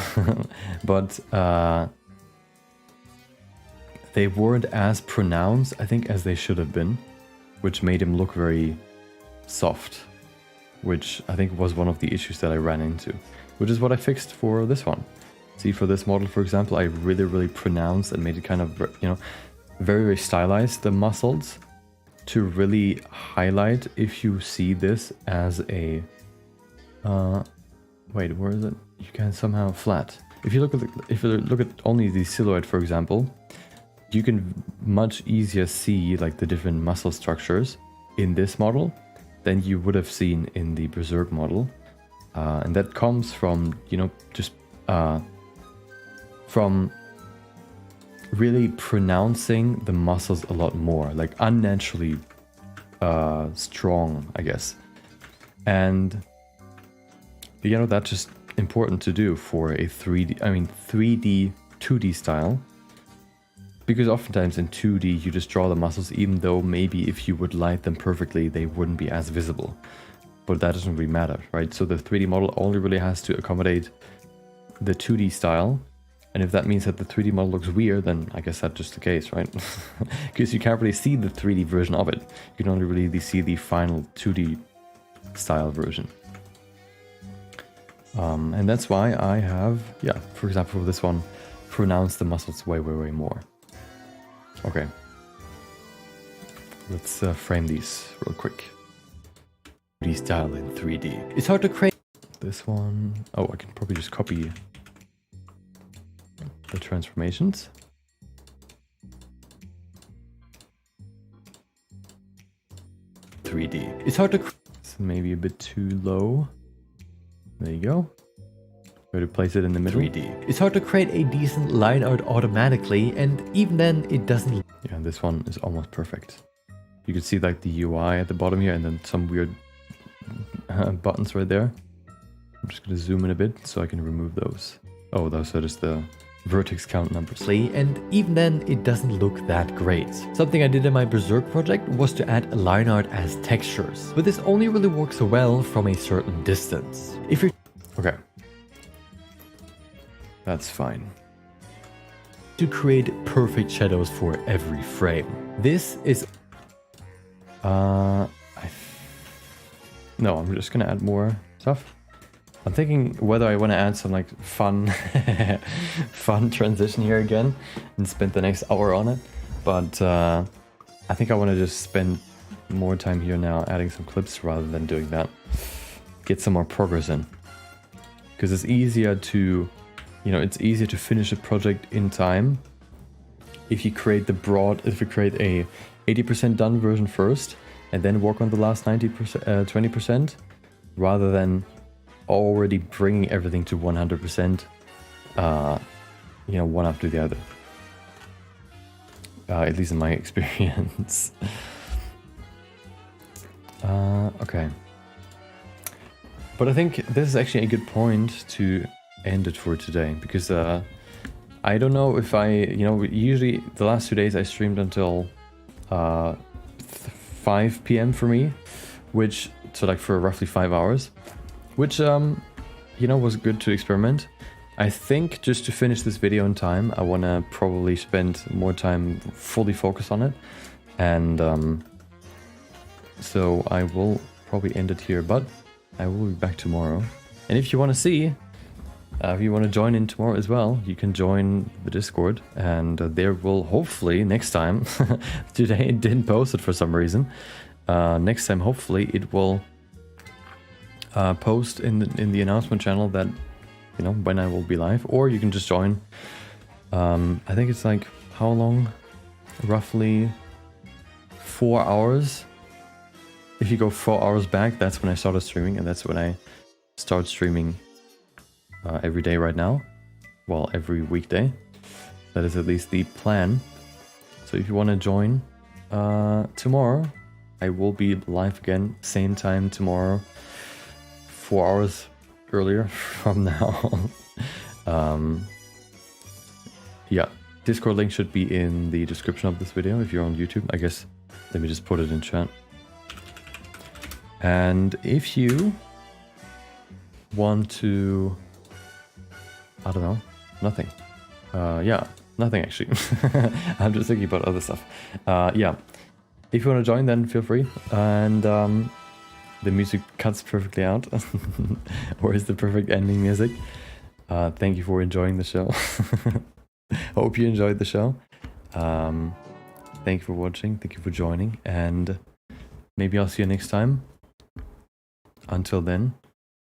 Speaker 1: but they weren't as pronounced, I think, as they should have been, which made him look very soft, which I think was one of the issues that I ran into, which is what I fixed for this one. See, for this model, for example, I really pronounced and made it kind of, you know, very stylized, the muscles, to really highlight. If you see this as a wait, where is it? You can somehow flat. If you look at only the silhouette, for example, you can much easier see like the different muscle structures in this model than you would have seen in the Berserk model, and that comes from, you know, just from really pronouncing the muscles a lot more, like unnaturally strong, I guess. And you know, that's just important to do for a 3D 2D style, because oftentimes in 2D you just draw the muscles, even though maybe if you would light them perfectly they wouldn't be as visible, but that doesn't really matter, right? So the 3D model only really has to accommodate the 2D style. And if that means that the 3D model looks weird, then I guess that's just the case, right? Because you can't really see the 3D version of it. You can only really see the final 2D style version. And that's why I have, yeah, for example, for this one, pronounced the muscles way more. Okay. Let's frame these real quick.
Speaker 2: 3D style in 3D. It's hard to create
Speaker 1: this one. Oh, I can probably just copy the transformations.
Speaker 2: 3D. It's hard to...
Speaker 1: It's maybe a bit too low. There you go. Try to place it in the middle.
Speaker 2: 3D. It's hard to create a decent line art automatically, and even then it doesn't...
Speaker 1: Yeah, this one is almost perfect. You can see like the UI at the bottom here and then some weird buttons right there. I'm just gonna zoom in a bit so I can remove those. Oh, those are just the vertex count numbers.
Speaker 2: And even then, it doesn't look that great. Something I did in my Berserk project was to add line art as textures, but this only really works well from a certain distance. If you're...
Speaker 1: Okay. That's fine.
Speaker 2: To create perfect shadows for every frame. This is...
Speaker 1: No, I'm just gonna add more stuff. I'm thinking whether I want to add some like fun fun transition here again and spend the next hour on it, but I think I want to just spend more time here now adding some clips rather than doing that. Get some more progress in, because it's easier to, it's easier to finish a project in time if you create a 80% done version first and then work on the last 20%, rather than already bringing everything to 100%, one after the other. At least in my experience. Okay. But I think this is actually a good point to end it for today, because I don't know if usually the last 2 days I streamed until 5 p.m. for me, so like for roughly 5 hours. Which, was good to experiment. I think just to finish this video in time, I want to probably spend more time fully focused on it. And so I will probably end it here, but I will be back tomorrow. And if you want to see, if you want to join in tomorrow as well, you can join the Discord. And there will hopefully, next time, today it didn't post it for some reason. Next time, hopefully, it will... post in the announcement channel that when I will be live, or you can just join. I think it's like, how long? Roughly 4 hours. If you go 4 hours back, that's when I started streaming, and that's when I start streaming every day right now. Well, every weekday. That is at least the plan. So if you want to join tomorrow, I will be live again, same time tomorrow. 4 hours earlier from now. Yeah, Discord link should be in the description of this video if you're on YouTube. I guess, let me just put it in chat. And if you want to, I don't know, nothing. Yeah, nothing actually. I'm just thinking about other stuff. Yeah, if you want to join, then feel free. And the music cuts perfectly out. Or is the perfect ending music? Thank you for enjoying the show. Hope you enjoyed the show. Thank you for watching. Thank you for joining. And maybe I'll see you next time. Until then,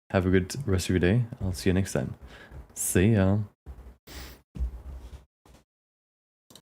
Speaker 1: have a good rest of your day. I'll see you next time. See ya.